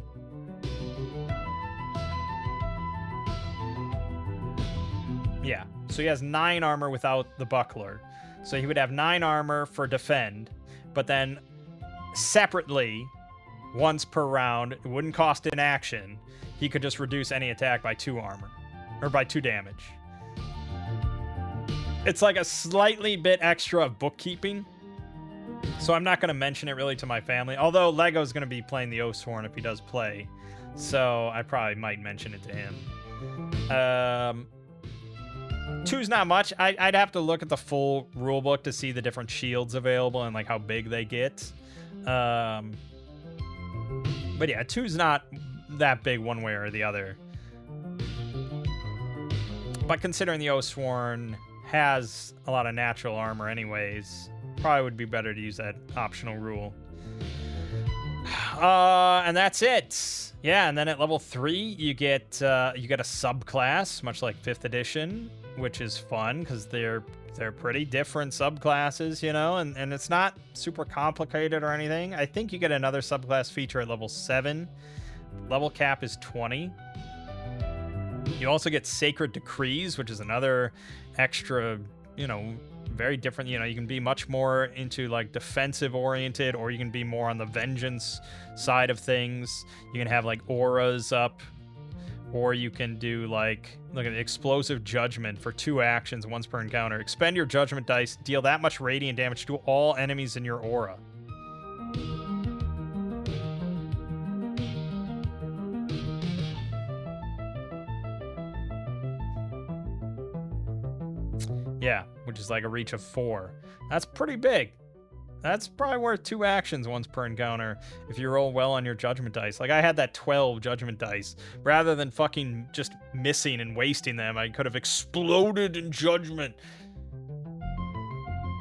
Yeah, so he has 9 armor without the buckler. So he would have 9 armor for defend, but then separately, once per round, it wouldn't cost an action. He could just reduce any attack by 2 armor, or by 2 damage. It's like a slightly bit extra of bookkeeping. So I'm not going to mention it really to my family. Although Lego's going to be playing the Oathsworn if he does play. So I probably might mention it to him. 2's not much. I'd have to look at the full rulebook to see the different shields available and like how big they get. But yeah, 2's not that big one way or the other. But considering the Oathsworn has a lot of natural armor anyways, probably would be better to use that optional rule. And that's it. Yeah, and then at level 3, you get a subclass, much like 5th edition, which is fun because they're pretty different subclasses, you know, and it's not super complicated or anything. I think you get another subclass feature at level 7. Level cap is 20. You also get Sacred Decrees, which is another extra, you know, very different. You know, you can be much more into like defensive oriented, or you can be more on the vengeance side of things. You can have like auras up, or you can do like, look at Explosive Judgment for 2 actions once per encounter. Expend your judgment dice, deal that much radiant damage to all enemies in your aura. Yeah, which is like a reach of 4. That's pretty big. That's probably worth 2 actions once per encounter if you roll well on your judgment dice. Like, I had that 12 judgment dice. Rather than fucking just missing and wasting them, I could have exploded in judgment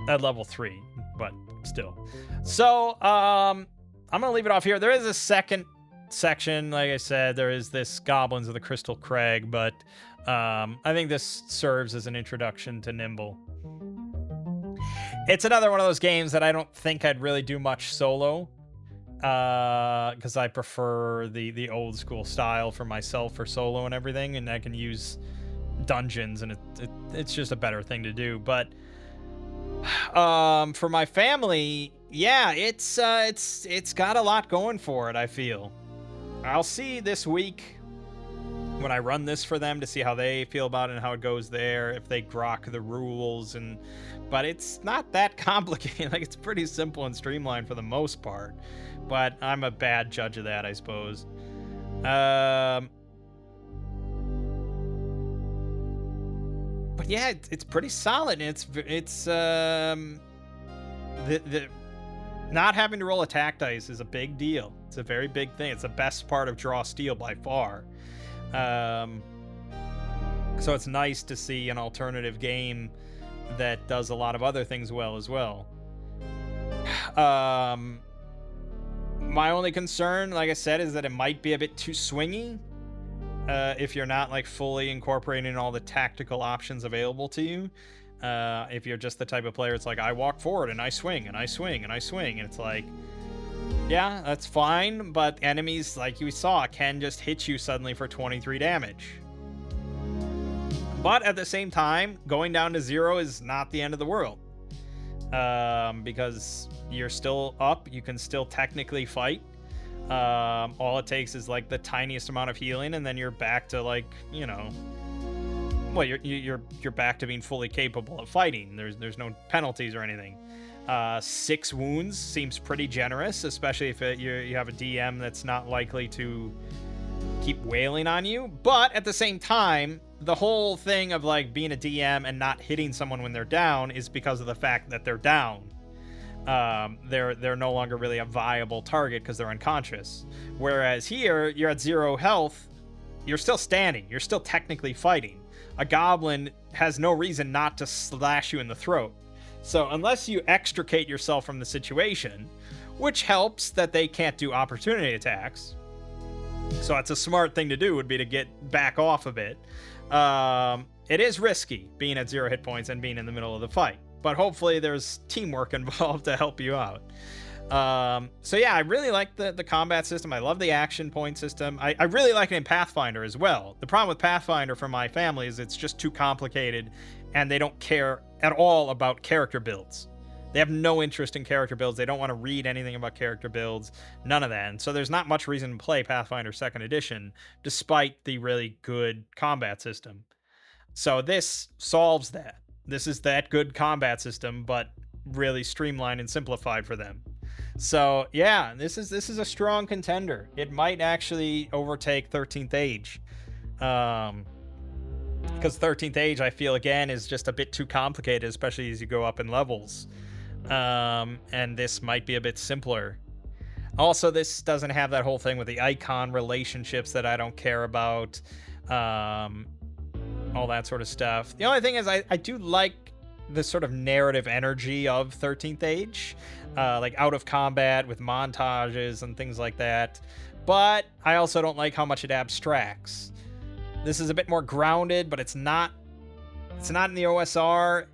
at level 3, but still. So, I'm gonna leave it off here. There is a second section, like I said, there is this Goblins of the Crystal Crag, but I think this serves as an introduction to Nimble. It's another one of those games that I don't think I'd really do much solo, because I prefer the old school style for myself for solo and everything, and I can use dungeons, and it's just a better thing to do. But for my family, yeah, it's got a lot going for it, I feel. I'll see this week when I run this for them to see how they feel about it and how it goes there, if they grok the rules, but it's not that complicated. Like, it's pretty simple and streamlined for the most part, but I'm a bad judge of that, I suppose. But yeah, it's pretty solid. It's the not having to roll attack dice is a big deal. It's a very big thing. It's the best part of Draw Steel by far. So it's nice to see an alternative game that does a lot of other things well as well. My only concern, like I said, is that it might be a bit too swingy if you're not like fully incorporating all the tactical options available to you. If you're just the type of player, it's like, I walk forward and I swing and I swing and I swing, and it's like, yeah, that's fine, but enemies, like you saw, can just hit you suddenly for 23 damage. But at the same time, going down to 0 is not the end of the world. Because you're still up, you can still technically fight. All it takes is like the tiniest amount of healing, and then you're back to, like, you know, well, you're back to being fully capable of fighting. There's no penalties or anything. 6 wounds seems pretty generous, especially if you have a DM that's not likely to keep wailing on you. But at the same time, the whole thing of like being a DM and not hitting someone when they're down is because of the fact that they're down. They're no longer really a viable target because they're unconscious. Whereas here, you're at 0 health, you're still standing, you're still technically fighting. A goblin has no reason not to slash you in the throat. So unless you extricate yourself from the situation, which helps that they can't do opportunity attacks, so it's a smart thing to do would be to get back off a bit. It is risky being at 0 hit points and being in the middle of the fight, but hopefully there's teamwork involved to help you out. So yeah, I really like the combat system. I love the action point system. I really like it in Pathfinder as well. The problem with Pathfinder for my family is it's just too complicated, and they don't care at all about character builds. They have no interest in character builds. They don't want to read anything about character builds. None of that. And so there's not much reason to play Pathfinder 2nd Edition, despite the really good combat system. So this solves that. This is that good combat system, but really streamlined and simplified for them. So yeah, this is a strong contender. It might actually overtake 13th Age. Because 13th Age, I feel, again, is just a bit too complicated, especially as you go up in levels. And this might be a bit simpler. Also, this doesn't have that whole thing with the icon relationships that I don't care about. All that sort of stuff. The only thing is I do like the sort of narrative energy of 13th Age. Like out of combat with montages and things like that. But I also don't like how much it abstracts. This is a bit more grounded, but it's not in the OSR.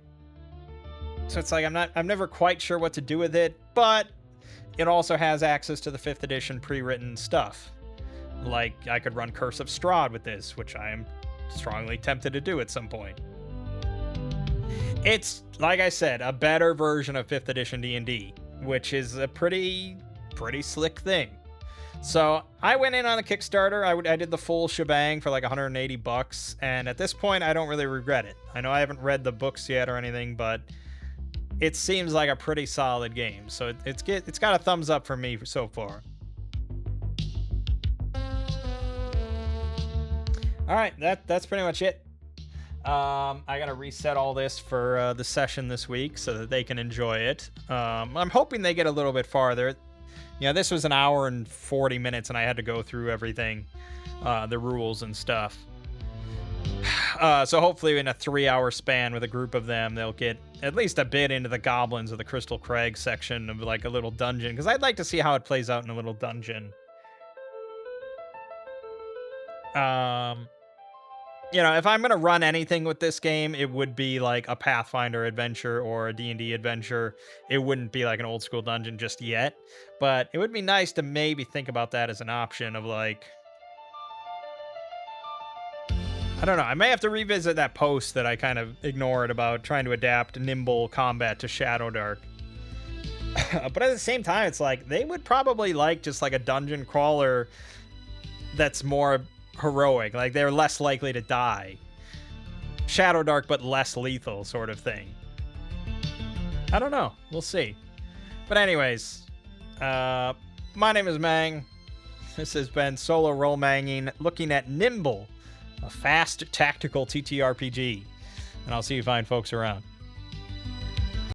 So it's like I'm never quite sure what to do with it, but it also has access to the 5th edition pre-written stuff. Like, I could run Curse of Strahd with this, which I am strongly tempted to do at some point. It's, like I said, a better version of 5th edition D&D, which is a pretty slick thing. So I went in on a Kickstarter. I did the full shebang for like $180, and at this point, I don't really regret it. I know I haven't read the books yet or anything, but it seems like a pretty solid game. So it's got a thumbs up for me so far. All right, that's pretty much it. I gotta reset all this for the session this week so that they can enjoy it. I'm hoping they get a little bit farther. This was an hour and 40 minutes, and I had to go through everything, the rules and stuff. So hopefully in a 3-hour span with a group of them, they'll get at least a bit into the goblins of the Crystal Crag section of like a little dungeon, because I'd like to see how it plays out in a little dungeon. If I'm going to run anything with this game, it would be like a Pathfinder adventure or a D&D adventure. It wouldn't be like an old school dungeon just yet, but it would be nice to maybe think about that as an option of like, I don't know. I may have to revisit that post that I kind of ignored about trying to adapt Nimble combat to Shadowdark. But at the same time, it's like they would probably like just like a dungeon crawler that's more heroic. Like they're less likely to die. Shadowdark, but less lethal sort of thing. I don't know. We'll see. But anyways, my name is Mang. This has been Solo Roll Manging, looking at Nimble, a fast tactical TTRPG. And I'll see you fine folks around.